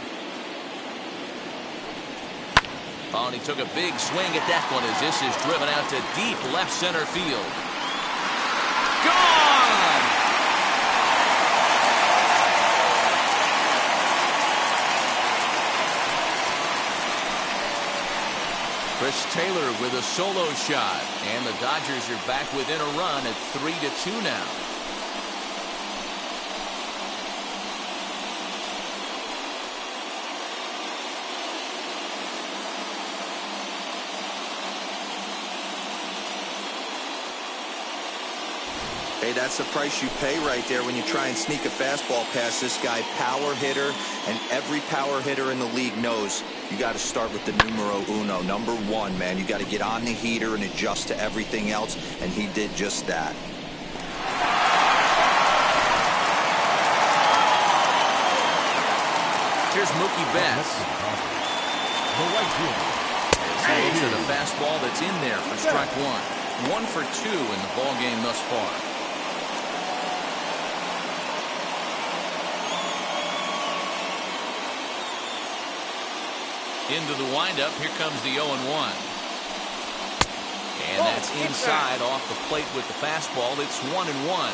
Oh, and he took a big swing at that one as this is driven out to deep left center field. Gone! Chris Taylor with a solo shot. And the Dodgers are back within a run at 3-2 now. Hey, that's the price you pay right there when you try and sneak a fastball past this guy. Power hitter, and every power hitter in the league knows you got to start with the numero uno, number 1, man. You got to get on the heater and adjust to everything else, and he did just that. Here's Mookie Betts. The right fielder. Into the fastball that's in there for strike 1. 1 for 2 in the ball game thus far. Into the windup. Here comes the 0-1. And that's inside off the plate with the fastball. It's 1-1.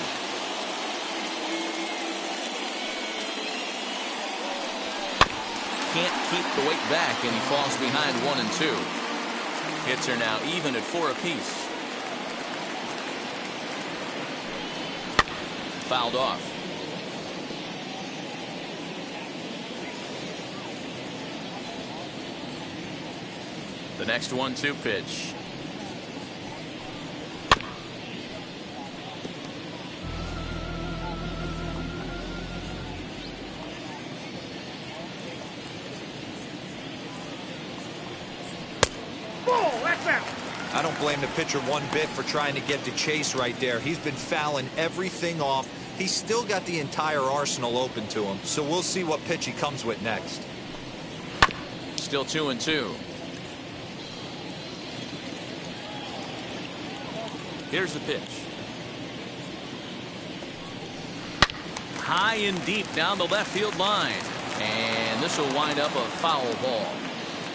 Can't keep the weight back, and he falls behind 1-2. Hits are now even at 4 apiece. Fouled off. The next 1-2 pitch. I don't blame the pitcher one bit for trying to get the chase right there. He's been fouling everything off. He's still got the entire arsenal open to him. So we'll see what pitch he comes with next. Still 2-2. Here's the pitch. High and deep down the left field line. And this will wind up a foul ball.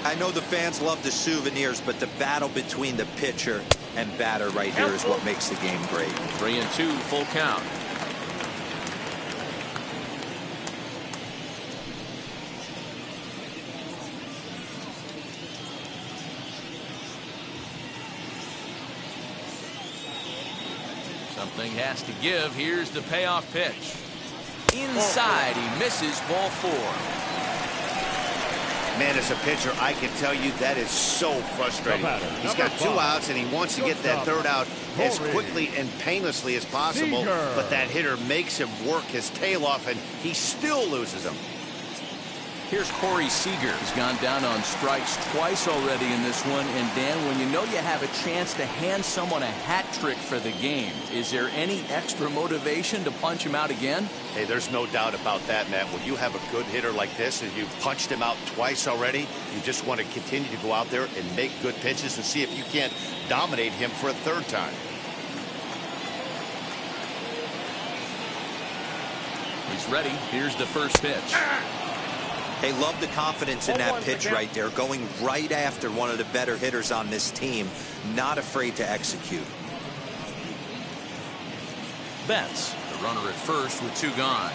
I know the fans love the souvenirs, but the battle between the pitcher and batter right here is what makes the game great. 3-2, full count. Something has to give. Here's the payoff pitch. Inside, he misses ball 4. Man, as a pitcher, I can tell you that is so frustrating. He's got 2 outs, and he wants to get that 3rd out as quickly and painlessly as possible. But that hitter makes him work his tail off, and he still loses him. Here's Corey Seager. He's gone down on strikes twice already in this one. And Dan, when you know you have a chance to hand someone a hat trick for the game, is there any extra motivation to punch him out again? Hey, there's no doubt about that, Matt. When you have a good hitter like this and you've punched him out twice already, you just want to continue to go out there and make good pitches and see if you can't dominate him for a 3rd time. He's ready. Here's the first pitch. Hey, love the confidence in that pitch right there. Going right after one of the better hitters on this team. Not afraid to execute. Betts, the runner at first with 2 gone.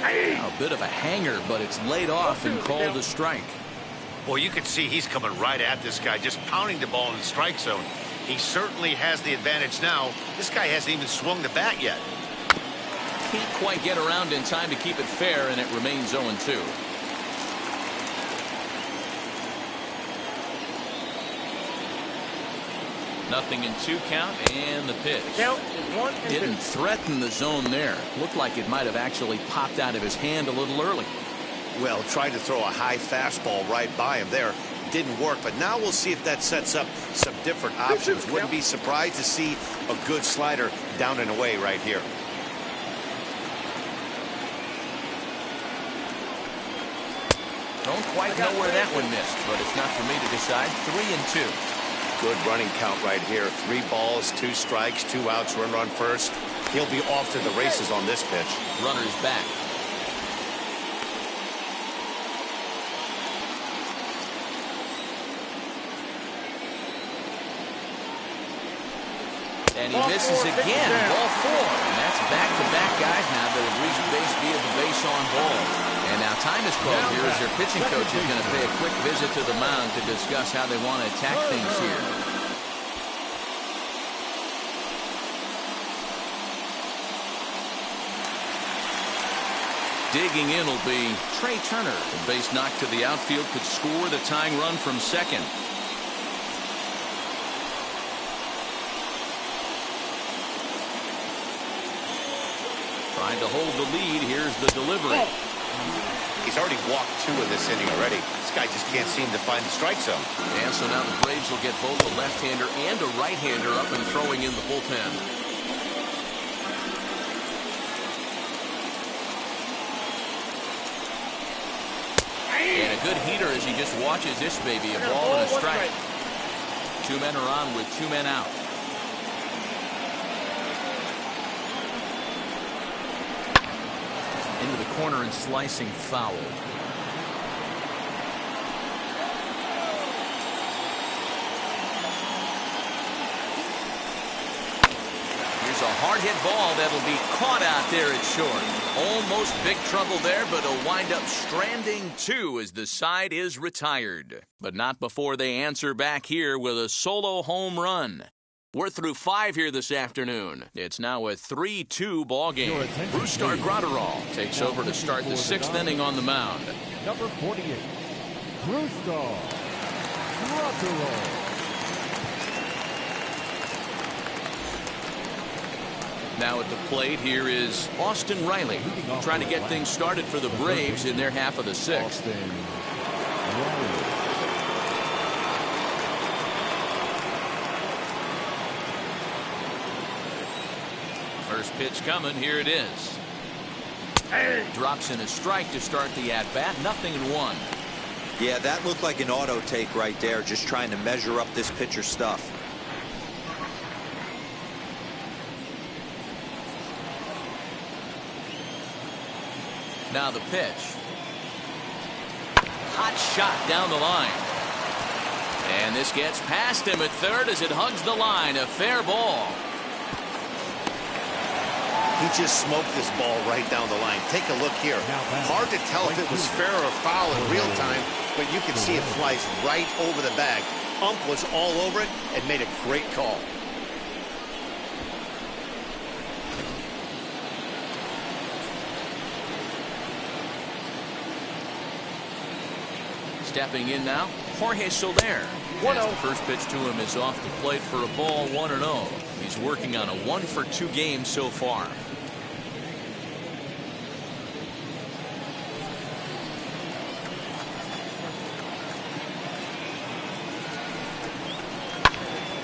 A bit of a hanger, but it's laid off and called a strike. Well, you can see he's coming right at this guy, just pounding the ball in the strike zone. He certainly has the advantage now. This guy hasn't even swung the bat yet. Can't quite get around in time to keep it fair, and it remains 0-2. Nothing in 2 count, and the pitch. Count is 1-2. Didn't threaten the zone there. Looked like it might have actually popped out of his hand a little early. Well, tried to throw a high fastball right by him there. Didn't work, but now we'll see if that sets up some different options. Wouldn't be surprised to see a good slider down and away right here. Don't quite know where that one missed, but it's not for me to decide. 3-2. Good running count right here. 3 balls, 2 strikes, 2 outs, runner on first. He'll be off to the races on this pitch. Runner's back. And he misses again. Ball 4. And that's back-to-back guys now that have reached base via the base on balls. And now time is called here as their pitching coach is going to pay a quick visit to the mound to discuss how they want to attack things here. Digging in will be Trey Turner. The base knock to the outfield could score the tying run from second. Trying to hold the lead. Here's the delivery. He's already walked 2 in this inning already. This guy just can't seem to find the strike zone. And so now the Braves will get both a left-hander and a right-hander up and throwing in the bullpen. And a good heater as he just watches this baby. A ball and a strike. 2 men are on with 2 men out. Into the corner and slicing foul. Here's a hard hit ball that'll be caught out there at short. Almost big trouble there, but a wind up stranding 2 as the side is retired. But not before they answer back here with a solo home run. We're through 5 here this afternoon. It's now a 3-2 ball game. Brustar Gratterall takes over to start the 6th inning on the mound. Number 48, Brustar Gratterall. Now at the plate here is Austin Riley, trying to get things started for the Braves in their half of the 6th. First pitch coming. Here it is. Drops in a strike to start the at-bat. 0-1. Yeah, that looked like an auto take right there, just trying to measure up this pitcher's stuff. Now the pitch. Hot shot down the line. And this gets past him at third as it hugs the line. A fair ball. He just smoked this ball right down the line. Take a look here. Hard to tell if it was fair or foul in real time, but you can see it flies right over the bag. Ump was all over it and made a great call. Stepping in now, Jorge Soler. As the first pitch to him is off the plate for a ball, 1-0. He's working on a 1-for-2 game so far.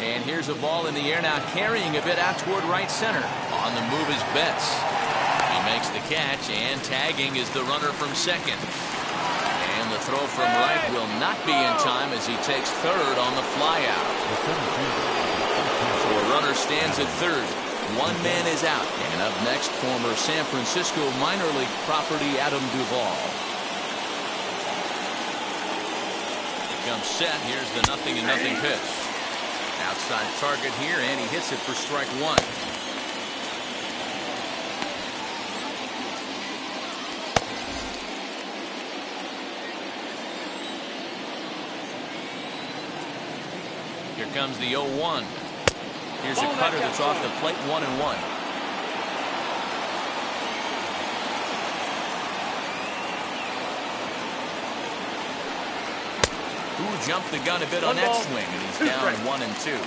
And here's a ball in the air now, carrying a bit out toward right center. On the move is Betts. He makes the catch, and tagging is the runner from second. And the throw from right will not be in time as he takes third on the flyout. So a runner stands at third. 1 man is out. And up next, former San Francisco minor league property Adam Duvall. Here comes set. Here's the 0-0 pitch. Outside target here, and he hits it for strike 1. Here comes the 0-1. Here's a cutter that's off the plate, 1-1. Ooh, jumped the gun a bit on that swing, and he's down 1-2.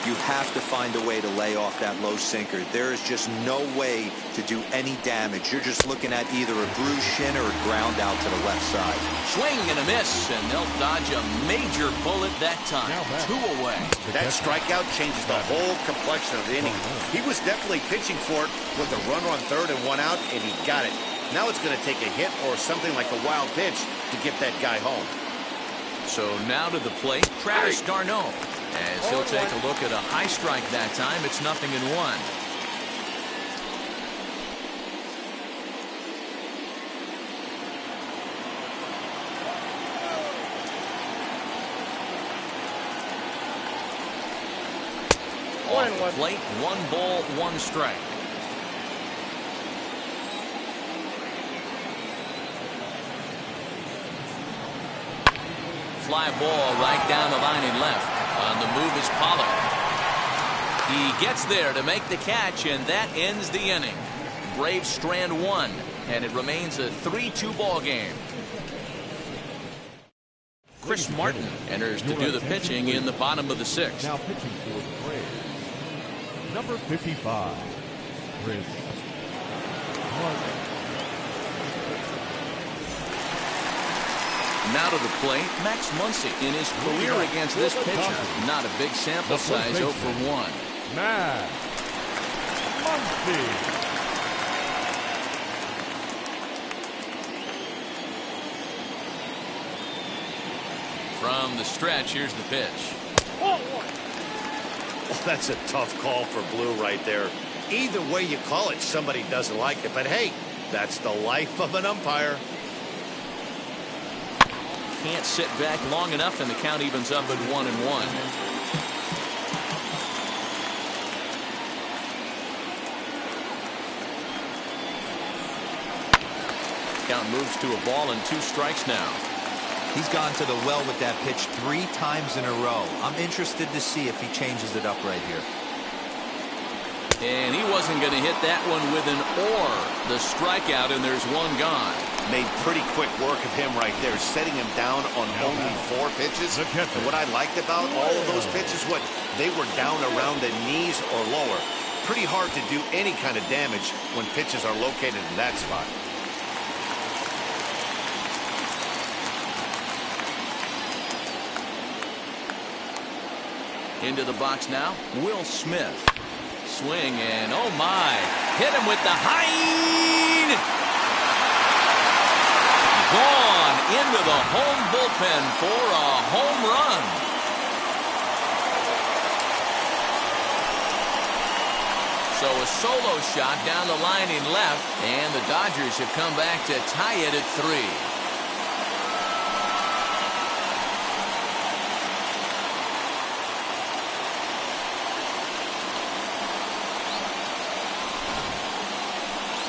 You have to find a way to lay off that low sinker. There is just no way to do any damage. You're just looking at either a bruised shin or a ground out to the left side. Swing and a miss, and they'll dodge a major bullet that time. 2 away. That strikeout changes the whole complexion of the inning. He was definitely pitching for it with a runner on third and 1 out, and he got it. Now it's going to take a hit or something like a wild pitch to get that guy home. So now to the plate, Travis d'Arnaud. As he'll take a look at a high strike that time, it's 0-1. Off the plate, 1 ball, 1 strike. Fly ball right down the line and left. On the move is Pollard. He gets there to make the catch, and that ends the inning. Braves strand 1, and it remains a 3-2 ball game. Chris Martin enters to do the pitching in the bottom of the 6th. Now pitching for the Braves, number 55, Chris Martin. Now to the plate, Max Muncy. In his career against this pitcher, not a big sample size, 0 for 1. Max Muncy. From the stretch, here's the pitch. Well, that's a tough call for Blue right there. Either way you call it, somebody doesn't like it. But hey, that's the life of an umpire. Can't sit back long enough, and the count evens up at 1-1. Count moves to a ball and 2 strikes now. He's gone to the well with that pitch 3 times in a row. I'm interested to see if he changes it up right here. And he wasn't going to hit that one with an or. The strikeout, and there's 1 gone. Made pretty quick work of him right there, setting him down on only 4 pitches. And what I liked about all of those pitches, they were down around the knees or lower. Pretty hard to do any kind of damage when pitches are located in that spot. Into the box now, Will Smith. Swing, and oh my, hit him with the high. Gone into the home bullpen for a home run. So a solo shot down the line in left, and the Dodgers have come back to tie it at 3.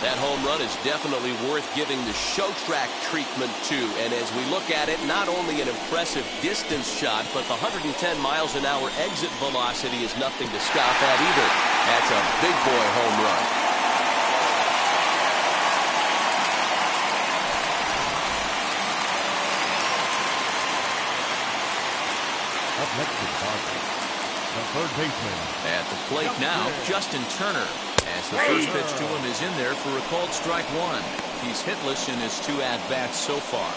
That home run is definitely worth giving the show track treatment to. And as we look at it, not only an impressive distance shot, but the 110 miles an hour exit velocity is nothing to scoff at either. That's a big boy home run. Up next is Dodgers, the third baseman. At the plate now, Justin Turner. As the first pitch to him is in there for a called strike 1. He's hitless in his 2 at-bats so far.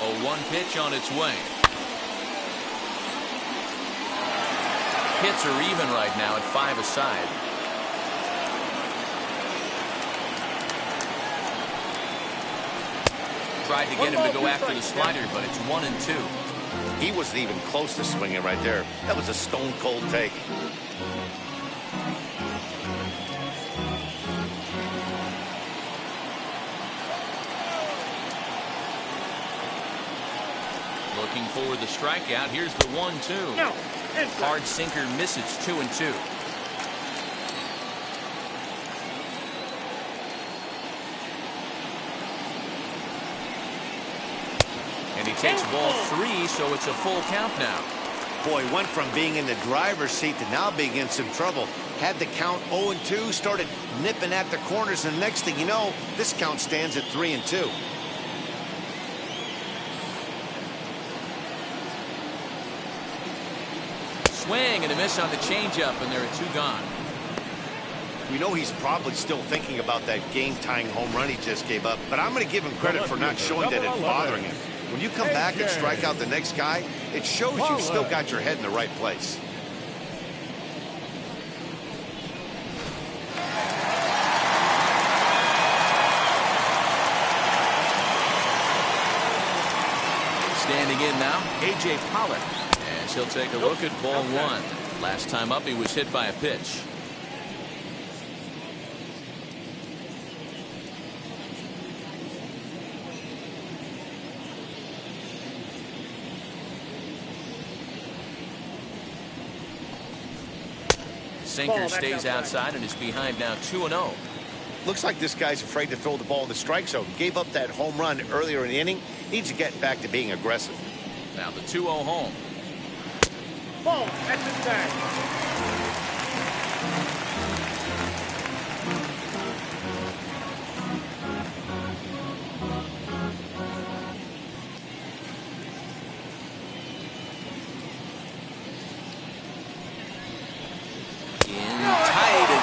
A 1 pitch on its way. Hits are even right now at 5 aside. Tried to get him to go after the slider, but it's 1-2. He wasn't even close to swinging right there. That was a stone-cold take. Looking for the strikeout. Here's the 1-2. No. Hard sinker misses. 2-2. And he takes ball 3, so it's a full count now. Boy, went from being in the driver's seat to now being in some trouble. Had the count 0-2, started nipping at the corners, and the next thing you know, this count stands at 3-2. Swing and a miss on the changeup, and there are 2 gone. We know he's probably still thinking about that game-tying home run he just gave up, but I'm going to give him credit for not showing that it's bothering him. When you come back and strike out the next guy, it shows you've still got your head in the right place. Standing in now, A.J. Pollock. As he'll take a look at ball 1. Last time up, he was hit by a pitch. Sinker stays outside and is behind now 2-0. Looks like this guy's afraid to throw the ball in the strike zone. Gave up that home run earlier in the inning. Needs to get back to being aggressive. Now the 2-0 home. Ball, that's inside.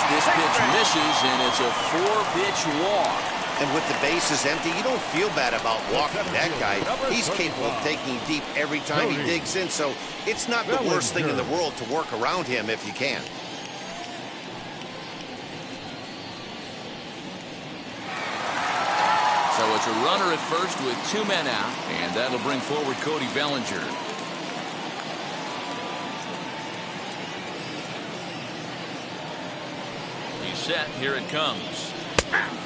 This pitch misses, and it's a 4-pitch walk. And with the bases empty, you don't feel bad about walking that guy. He's capable of taking deep every time he digs in, so it's not the worst thing in the world to work around him if you can. So it's a runner at first with 2 men out, and that'll bring forward Cody Bellinger. Set, here it comes.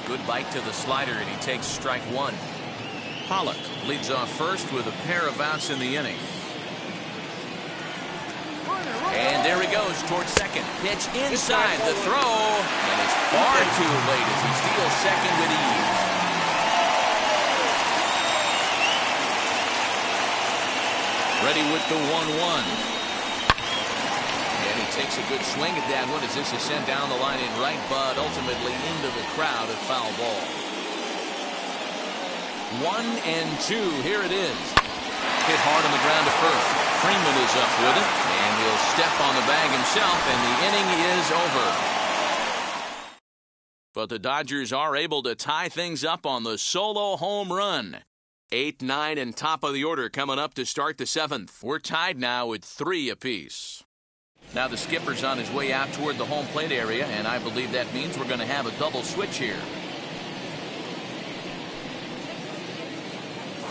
Good bite to the slider, and he takes strike 1. Pollock leads off first with a pair of outs in the inning. And there he goes towards second. Pitch inside the throw, and it's far too late as he steals second with ease. Ready with the 1-1. Takes a good swing at that one as this is sent down the line in right, but ultimately into the crowd at foul ball. 1-2. Here it is. Hit hard on the ground to first. Freeman is up with it, and he'll step on the bag himself, and the inning is over. But the Dodgers are able to tie things up on the solo home run. 8, 9, and top of the order coming up to start the 7th. We're tied now at 3 apiece. Now the skipper's on his way out toward the home plate area, and I believe that means we're going to have a double switch here.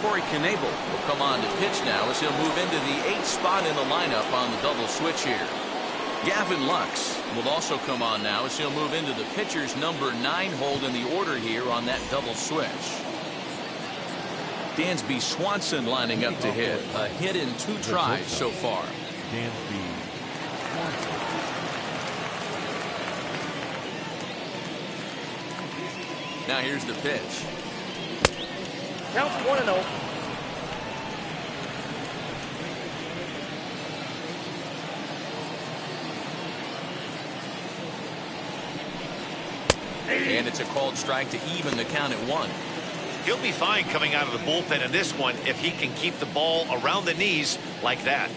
Corey Knebel will come on to pitch now as he'll move into the 8th spot in the lineup on the double switch here. Gavin Lux will also come on now as he'll move into the pitcher's number 9 hold in the order here on that double switch. Dansby Swanson lining up to hit. A hit in 2 tries so far. Dansby. Now here's the pitch. Counts 1-0. And it's a called strike to even the count at 1. He'll be fine coming out of the bullpen in this one if he can keep the ball around the knees like that.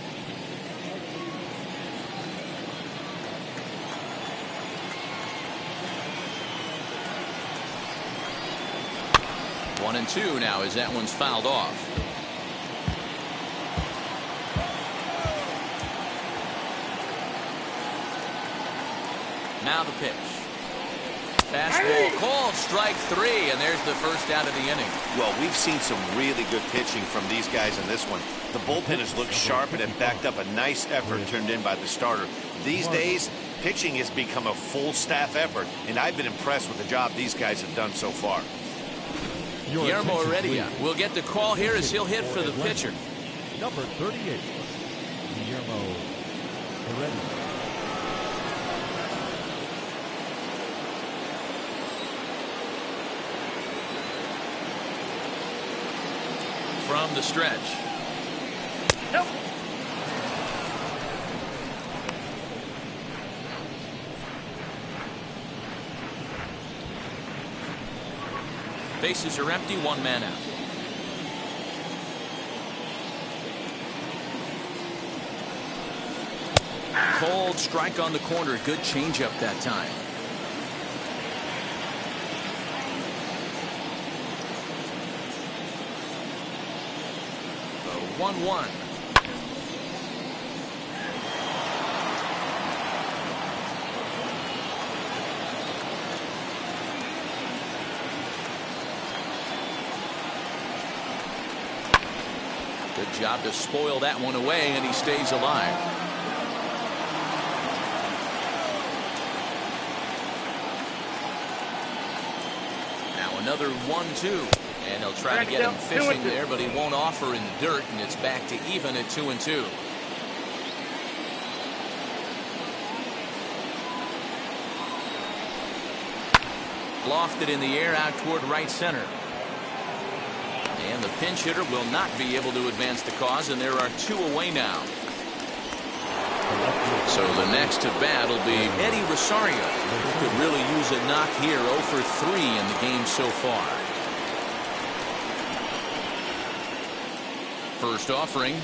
1-2 now as that one's fouled off. Now the pitch. Fastball called, strike 3, and there's the first out of the inning. Well, we've seen some really good pitching from these guys in this one. The bullpen has looked sharp and have backed up a nice effort turned in by the starter. These days, pitching has become a full staff effort, and I've been impressed with the job these guys have done so far. Guillermo Heredia will get the call here as he'll hit for the pitcher. Number 38, Guillermo Heredia. From the stretch. Nope. Bases are empty, one man out. Cold strike on the corner. Good changeup that time. The 1-1. Good job to spoil that one away, and he stays alive. Now another 1-2. And he'll try to get him fishing there, but he won't offer in the dirt, and it's back to even at 2-2. Lofted in the air out toward right center. And the pinch hitter will not be able to advance the cause, and there are 2 away now. So the next to bat will be Eddie Rosario. Could really use a knock here. 0 for 3 in the game so far. First offering.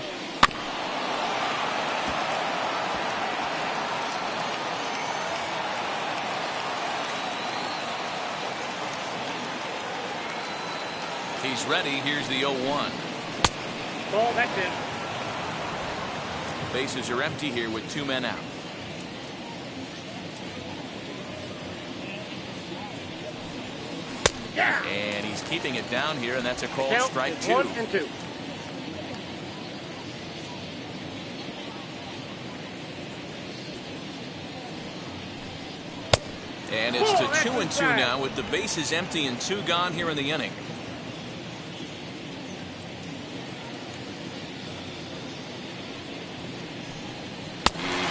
He's ready. Here's the 0-1. Ball, that's it. Bases are empty here with 2 men out. Yeah. And he's keeping it down here, and that's a called Count strike is 2. 1-2. And it's to 2-2 now with the bases empty and 2 gone here in the inning.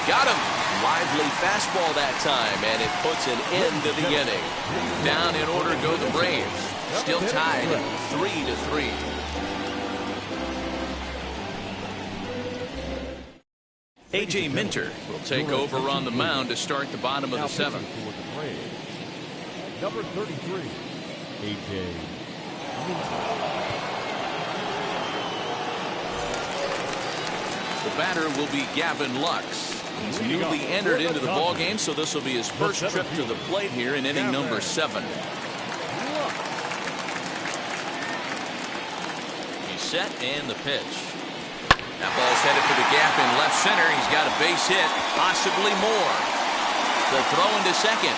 Got him. Lively fastball that time, and it puts an end to the inning. Down in order go the Braves. Still tied 3-3. A.J. Minter will take over on the mound to start the bottom of the 7th. Number 33, A.J. The batter will be Gavin Lux. He's newly entered into the ballgame, so this will be his first trip to the plate here in inning number 7. He's set, and the pitch. That ball's headed for the gap in left center. He's got a base hit, possibly more. The throw into second.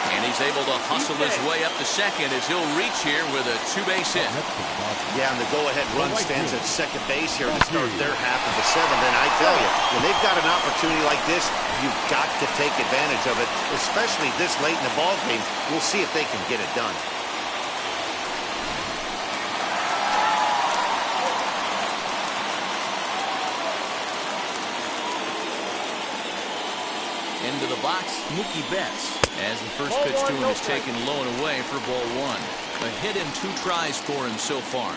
And he's able to hustle his way up to second as he'll reach here with a 2-base hit. Yeah, and the go-ahead run stands at second base here to start their half of the 7th. And I tell you, when they've got an opportunity like this, you've got to take advantage of it, especially this late in the ball game. We'll see if they can get it done. Into the box, Mookie Betts, as the first pitch to him is taken low and away for ball 1. A hit in 2 tries for him so far.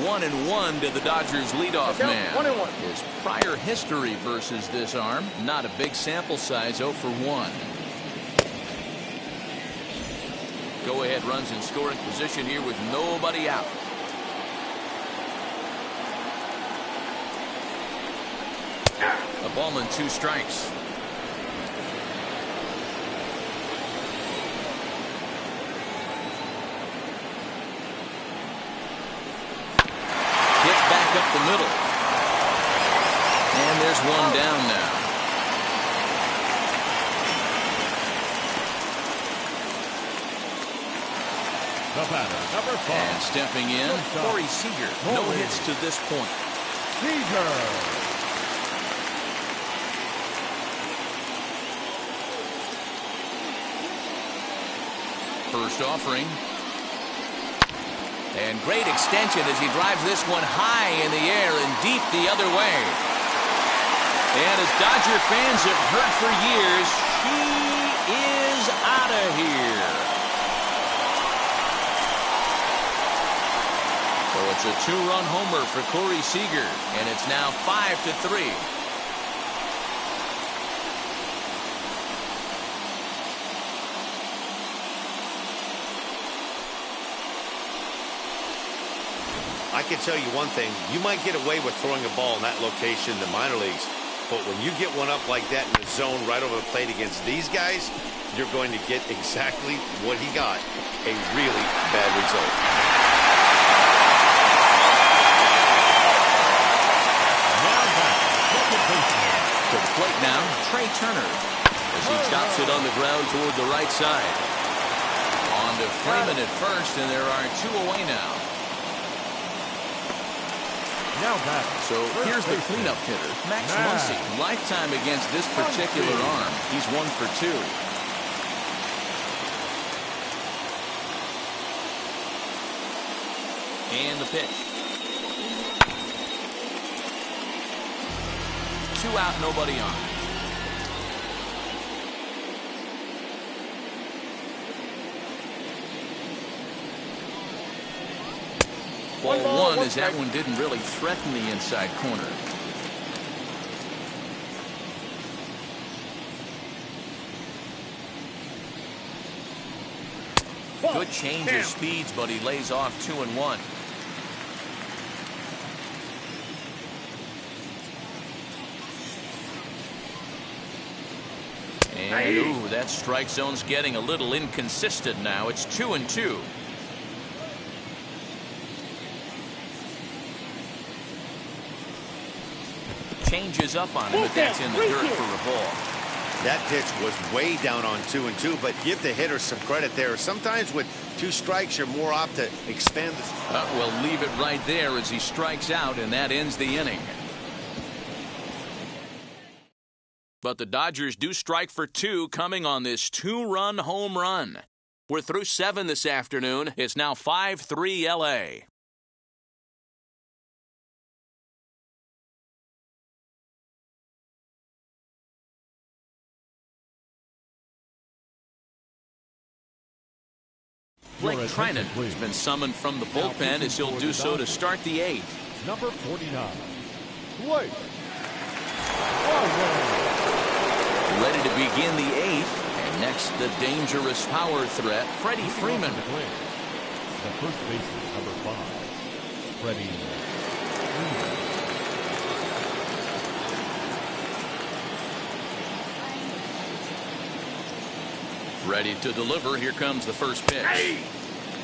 One and 1 to the Dodgers leadoff man. 1-1. His prior history versus this arm, not a big sample size, 0 for 1. Go ahead runs in scoring position here with nobody out. A ball and 2 strikes. Up the middle. And there's one down now. The batter, number 5. And stepping in, Corey Seager. No hits to this point. Seager. First offering. And great extension as he drives this one high in the air and deep the other way. And as Dodger fans have heard for years, he is out of here. It's a two-run homer for Corey Seager, and it's now 5-3. I can tell you one thing. You might get away with throwing a ball in that location in the minor leagues, but when you get one up like that in the zone right over the plate against these guys, you're going to get exactly what he got, a really bad result. To the plate now, Trey Turner, as he chops it on the ground toward the right side. On to Freeman at first, and there are two away now. So here's the cleanup hitter, Max Muncy. Lifetime against this particular arm. He's 1 for 2. And the pitch. 2 out, nobody on. Ball one, as that one didn't really threaten the inside corner. Good change of speeds, but he lays off 2-1. And ooh, that strike zone's getting a little inconsistent now. It's 2-2. Changes up on him, but that's in the dirt for a ball. That pitch was way down on 2-2, but give the hitter some credit there. Sometimes with 2 strikes, you're more apt to expand the... We'll leave it right there as he strikes out, and that ends the inning. But the Dodgers do strike for 2 coming on this 2-run home run. We're through 7 this afternoon. It's now 5-3 LA. Blake Trinan has been summoned from the bullpen as he'll do so to start the 8th. Number 49, Blake. Ready to begin the 8th. And next, the dangerous power threat, Freddie Freeman. The first baseman, number 5, Freddie Freeman. Ready to deliver. Here comes the first pitch.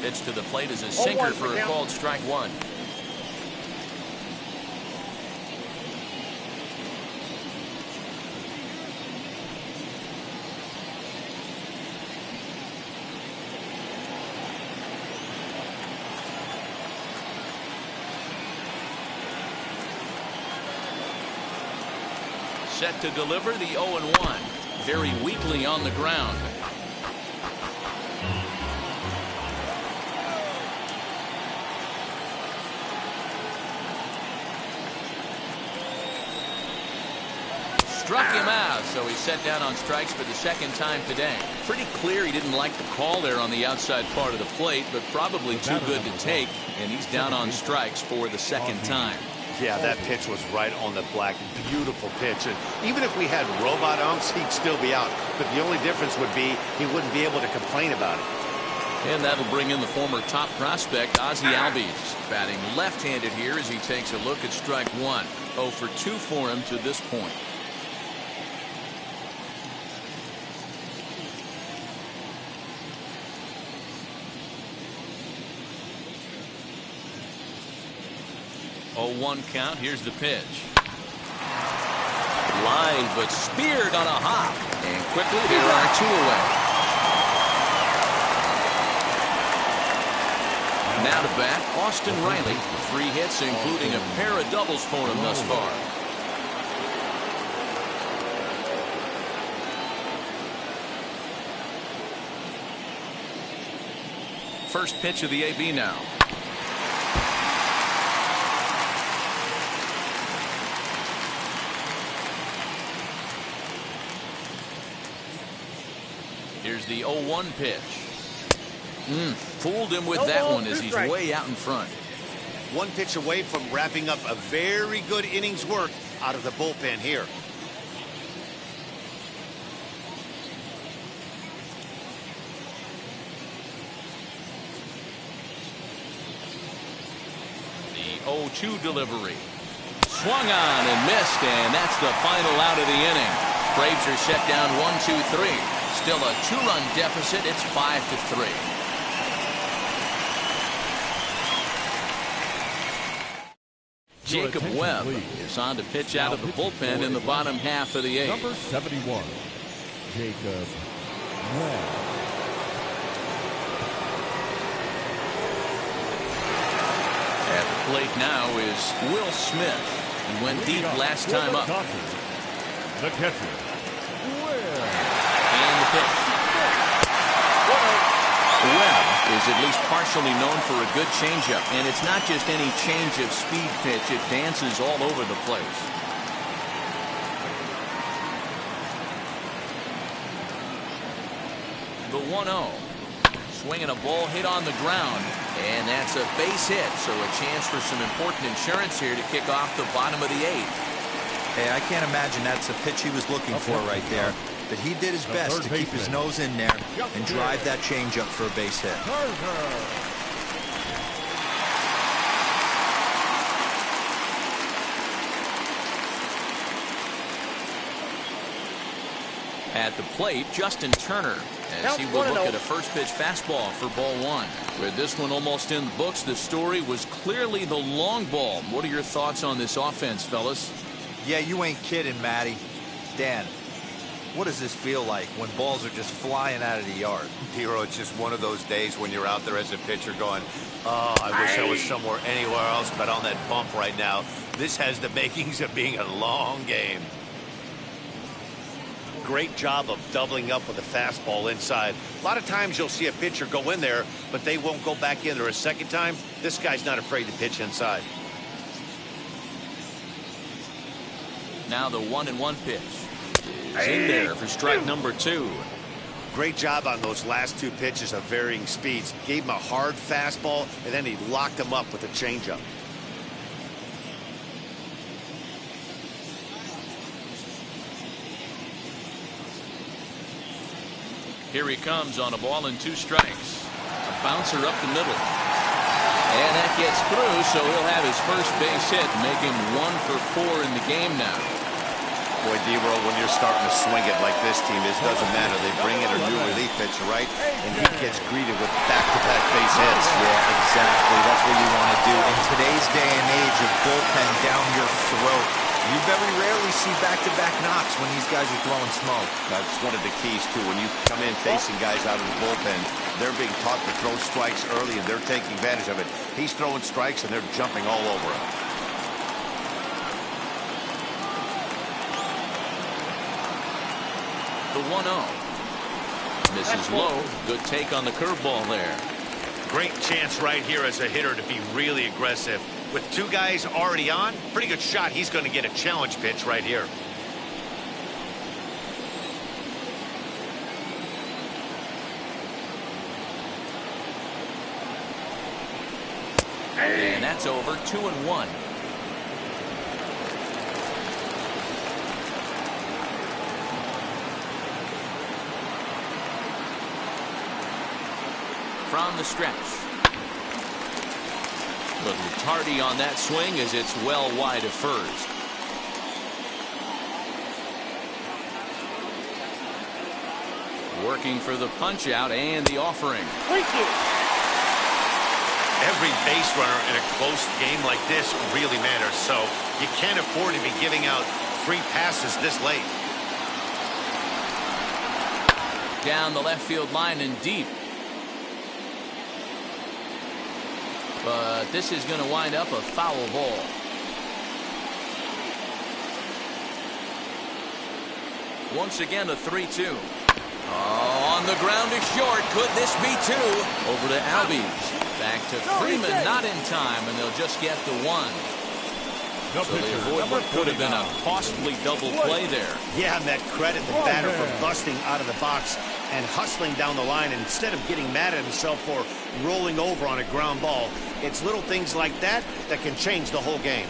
Pitch to the plate is a sinker for a called strike 1. Set to deliver the 0-1. Very weakly on the ground. Struck him out, so he's set down on strikes for the 2nd time today. Pretty clear he didn't like the call there on the outside part of the plate, but probably too good to take, and he's down on strikes for the 2nd time. Yeah, that pitch was right on the black. Beautiful pitch. And even if we had robot umps, he'd still be out. But the only difference would be he wouldn't be able to complain about it. And that'll bring in the former top prospect, Ozzie Albies, batting left-handed here as he takes a look at strike 1. 0 for 2 for him to this point. Oh, 1 count. Here's the pitch. Line, but speared on a hop. And quickly, there are 2 away. Now to bat, Austin Riley. 3 hits, including a pair of doubles for him thus far. First pitch of the AB now. Here's the 0-1 pitch. Fooled him with that one as he's way out in front. one pitch away from wrapping up a very good innings work out of the bullpen here. The 0-2 delivery. Swung on and missed, and that's the final out of the inning. Braves are set down 1-2-3. Still a 2-run deficit. It's 5-3. Jacob Webb is on to pitch out of the bullpen in the bottom half of the 8th. Number 71, Jacob Webb. At the plate now is Will Smith. He went deep last time up. The catcher, Webb. And the pitch. Webb is at least partially known for a good changeup, and it's not just any change of speed pitch. It dances all over the place. The 1-0. Swinging a ball hit on the ground, and that's a base hit, so a chance for some important insurance here to kick off the bottom of the 8th. Hey, I can't imagine that's a pitch he was looking for right there. But he did his best to keep his nose in there and drive that changeup for a base hit. At the plate, Justin Turner, as he will look at a first pitch fastball for ball 1. With this one almost in the books, the story was clearly the long ball. What are your thoughts on this offense, fellas? Yeah, you ain't kidding, Matty. Dan, what does this feel like when balls are just flying out of the yard? Hero, it's just one of those days when you're out there as a pitcher going, oh, I wish I was somewhere anywhere else but on that bump right now. This has the makings of being a long game. Great job of doubling up with a fastball inside. A lot of times you'll see a pitcher go in there, but they won't go back in there a second time. This guy's not afraid to pitch inside. Now the 1-1 pitch is in there for strike number 2. Great job on those last 2 pitches of varying speeds. Gave him a hard fastball, and then he locked him up with a changeup. Here he comes on a ball and 2 strikes. A bouncer up the middle. And that gets through, so he'll have his first base hit, make him 1 for 4 in the game now. Boy, D-Roll, when you're starting to swing it like this team, it doesn't matter. They bring in a new relief pitcher, right? And he gets greeted with back-to-back base hits. Yeah, exactly. That's what you want to do. In today's day and age of bullpen down your throat, you very rarely see back-to-back knocks when these guys are throwing smoke. That's one of the keys, too. When you come in facing guys out of the bullpen, they're being taught to throw strikes early, and they're taking advantage of it. He's throwing strikes, and they're jumping all over him. The 1-0. Misses low. Good take on the curveball there. Great chance right here as a hitter to be really aggressive. With 2 guys already on, pretty good shot. He's going to get a challenge pitch right here. And that's over. 2-1. From the stretch. Little tardy on that swing as it's well wide of first. Working for the punch out and the offering. Every base runner in a close game like this really matters, so you can't afford to be giving out free passes this late. Down the left field line and deep. But this is going to wind up a foul ball. Once again, a 3-2. Oh, on the ground is short. Could this be 2? Over to Albies. Back to Freeman, not in time, and they'll just get the 1. So they avoid what could have been a costly double play there. Yeah, and that credit the batter for busting out of the box and hustling down the line instead of getting mad at himself for rolling over on a ground ball. It's little things like that that can change the whole game.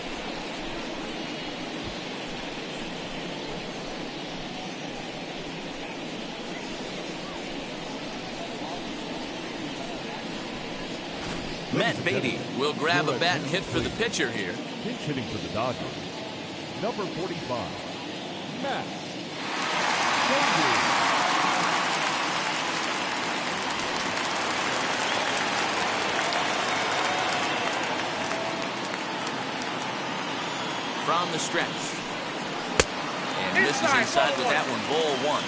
Matt Beatty will grab a bat and hit for the pitcher here. Pinch hitting for the Dodgers, number 45, Matt Beatty. From the stretch. And misses inside with that one. Ball one.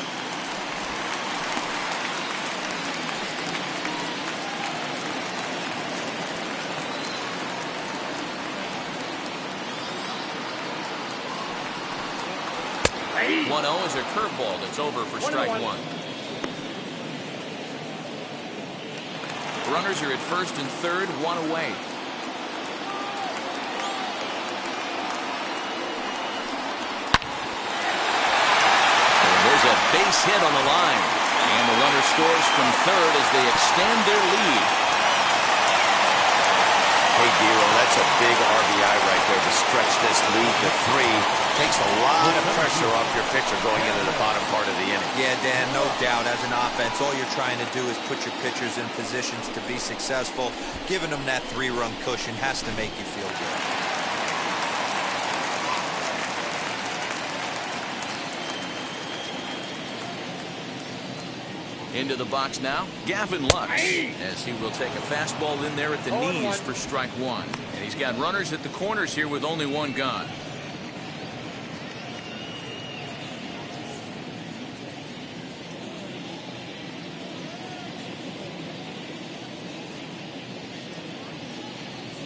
Hey. 1-0 is a curveball that's over for strike one. Runners are at first and third, one away. There's a base hit on the line. And the runner scores from third as they extend their lead. Hey, Giro, that's a big RBI right there to stretch this lead to 3. Takes a lot of pressure off your pitcher going into the bottom part of the inning. Yeah, Dan, no doubt. As an offense, all you're trying to do is put your pitchers in positions to be successful. Giving them that 3-run cushion has to make you feel good. Into the box now, Gavin Lux, as he will take a fastball in there at the knees for strike one. And he's got runners at the corners here with only one gone.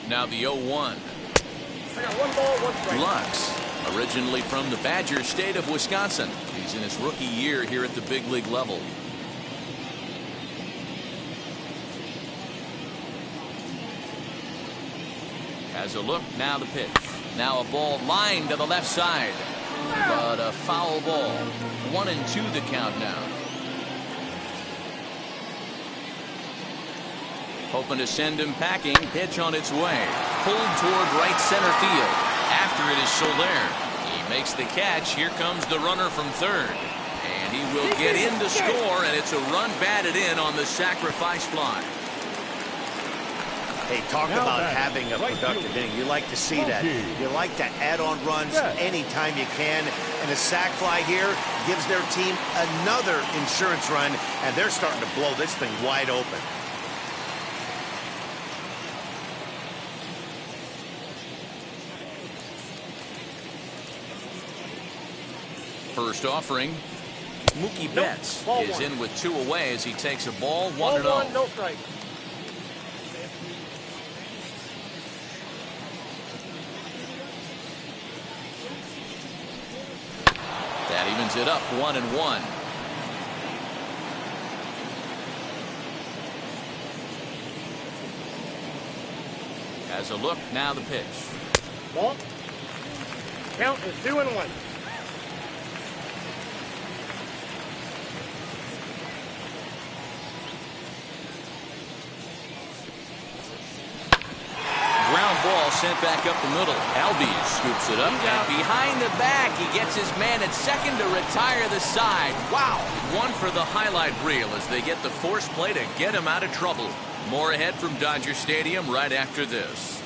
Now the 0-1. I got 1 ball, 1 strike. Lux, originally from the Badger state of Wisconsin. He's in his rookie year here at the big league level. Has a look, now the pitch. Now a ball lined to the left side. But a foul ball. 1-2 the count now. Hoping to send him packing. Pitch on its way. Pulled toward right center field. After it is Soler. He makes the catch. Here comes the runner from third. And he will get in to score, and it's a run batted in on the sacrifice fly. Hey, talk about having a productive inning. You like to see that. You like to add on runs anytime you can. And a sac fly here gives their team another insurance run, and they're starting to blow this thing wide open. First offering, Mookie Betts is in with 2 away as he takes a ball 1-0. Ball 1, no strike. That evens it up 1-1. Has a look, now the pitch. Ball. Count is 2-1. Ground ball sent back up the middle. Albies scoops it up, and behind the back, he gets his man at second to retire the side. Wow! One for the highlight reel as they get the force play to get him out of trouble. More ahead from Dodger Stadium right after this.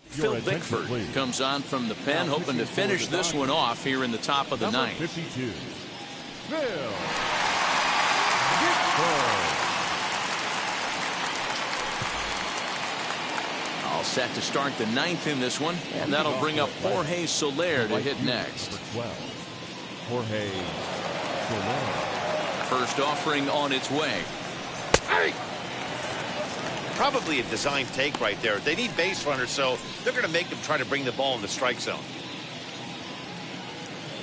Phil Bickford comes on from the pen, hoping to finish this one off here in the top of the ninth. 52. Phil Bickford. All set to start the ninth in this one, and that'll bring up Jorge Soler to hit next. For 12, Jorge Soler. First offering on its way. Probably a design take right there. They need base runners, so they're going to make them try to bring the ball in the strike zone.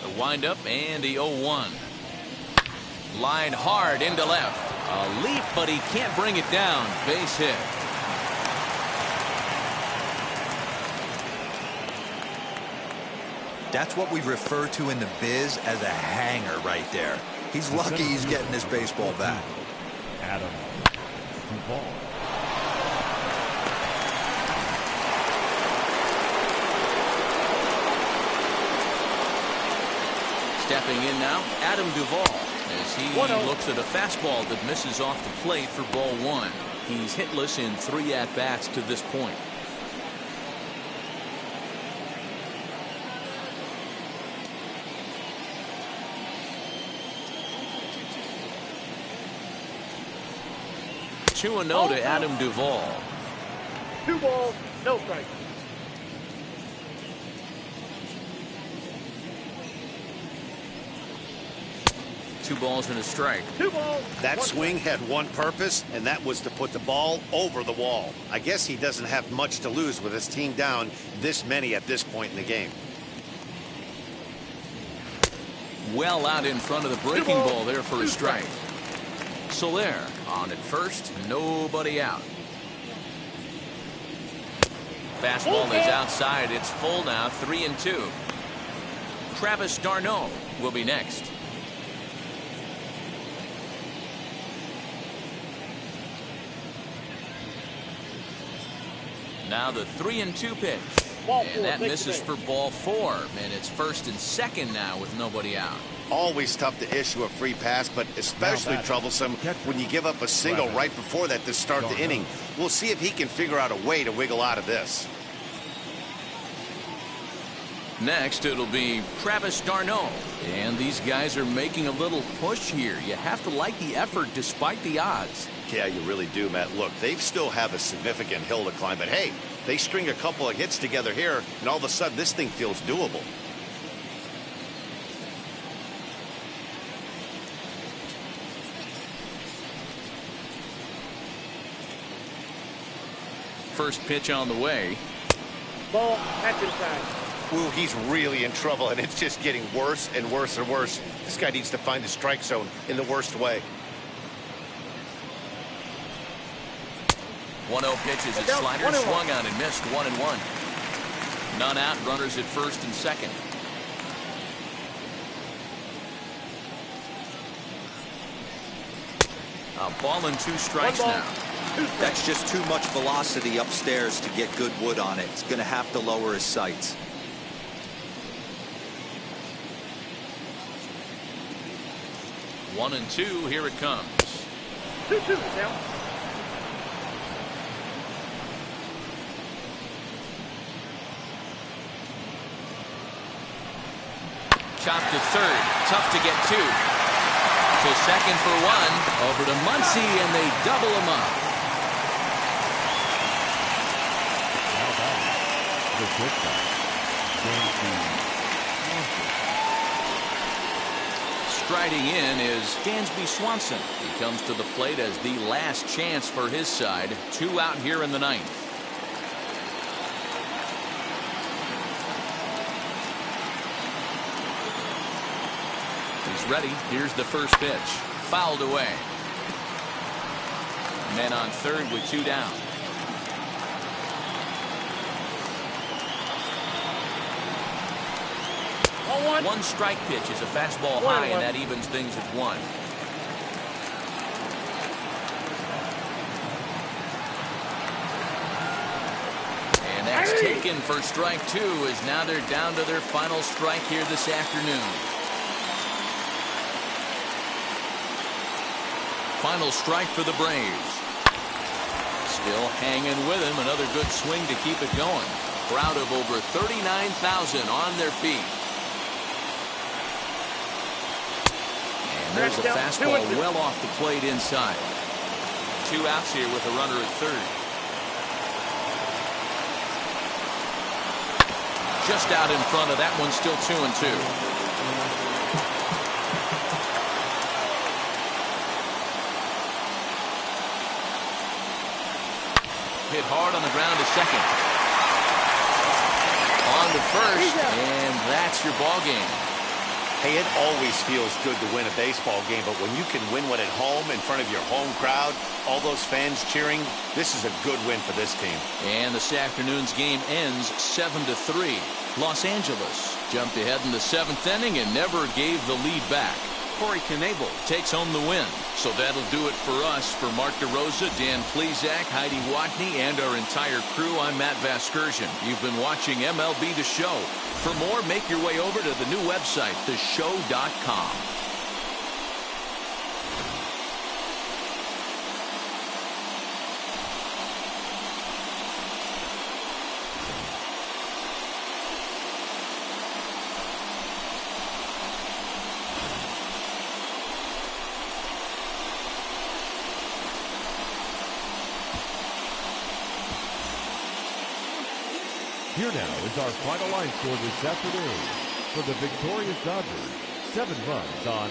The windup and the 0-1. Line hard into left. A leap, but he can't bring it down. Base hit. That's what we refer to in the biz as a hanger right there. He's lucky he's getting this baseball back. Adam Duvall. Stepping in now, Adam Duvall, as he looks at a fastball that misses off the plate for ball one. He's hitless in 3 at-bats to this point. Two and 0 to Adam Duvall. 2 balls, no strikes. Two balls and a strike. 2 balls. That swing had one purpose, and that was to put the ball over the wall. I guess he doesn't have much to lose with his team down this many at this point in the game. Well out in front of the breaking ball there for a strike. So there, on at first, nobody out. Fastball is outside. It's full now, 3-2. Travis d'Arnaud will be next. Now the 3-2 pitch. And that misses for ball 4. And it's first and second now with nobody out. Always tough to issue a free pass, but especially troublesome when you give up a single right before that to start the inning. We'll see if he can figure out a way to wiggle out of this. Next, it'll be Travis d'Arnaud. And these guys are making a little push here. You have to like the effort despite the odds. Yeah, you really do, Matt. Look, they still have a significant hill to climb, but hey, they string a couple of hits together here, and all of a sudden this thing feels doable. First pitch on the way. Ball, that's inside. Ooh, he's really in trouble, and it's just getting worse and worse and worse. This guy needs to find the strike zone in the worst way. 1-0 pitch as his slider swung on and missed. 1-1. None out, runners at first and second. A ball and 2 strikes now. That's just too much velocity upstairs to get good wood on it. It's going to have to lower his sights. One and 2, here it comes. 2-2 now. Chopped to third. Tough to get 2. To second for 1. Over to Muncy, and they double him up. The pitcher, Striding in is Dansby Swanson. He comes to the plate as the last chance for his side. 2 out here in the 9th. He's ready. Here's the first pitch. Fouled away. Men on third with 2 down. One strike pitch is a fastball high, and that evens things at 1. And that's taken for strike 2, as now they're down to their final strike here this afternoon. Final strike for the Braves. Still hanging with him. Another good swing to keep it going. Crowd of over 39,000 on their feet. And there's a fastball well off the plate inside. 2 outs here with a runner at third. Just out in front of that one, still 2-2. Hit hard on the ground to second. On to first, and that's your ball game. Hey, it always feels good to win a baseball game, but when you can win one at home in front of your home crowd, all those fans cheering, this is a good win for this team. And this afternoon's game ends 7-3. Los Angeles Jumped ahead in the 7th inning and never gave the lead back. Corey Knebel takes home the win. So that'll do it for us. For Mark DeRosa, Dan Plesac, Heidi Watney, and our entire crew, I'm Matt Vasgersian. You've been watching MLB The Show. For more, make your way over to the new website, theshow.com. Here now is our final line score this afternoon. For the victorious Dodgers, 7 runs on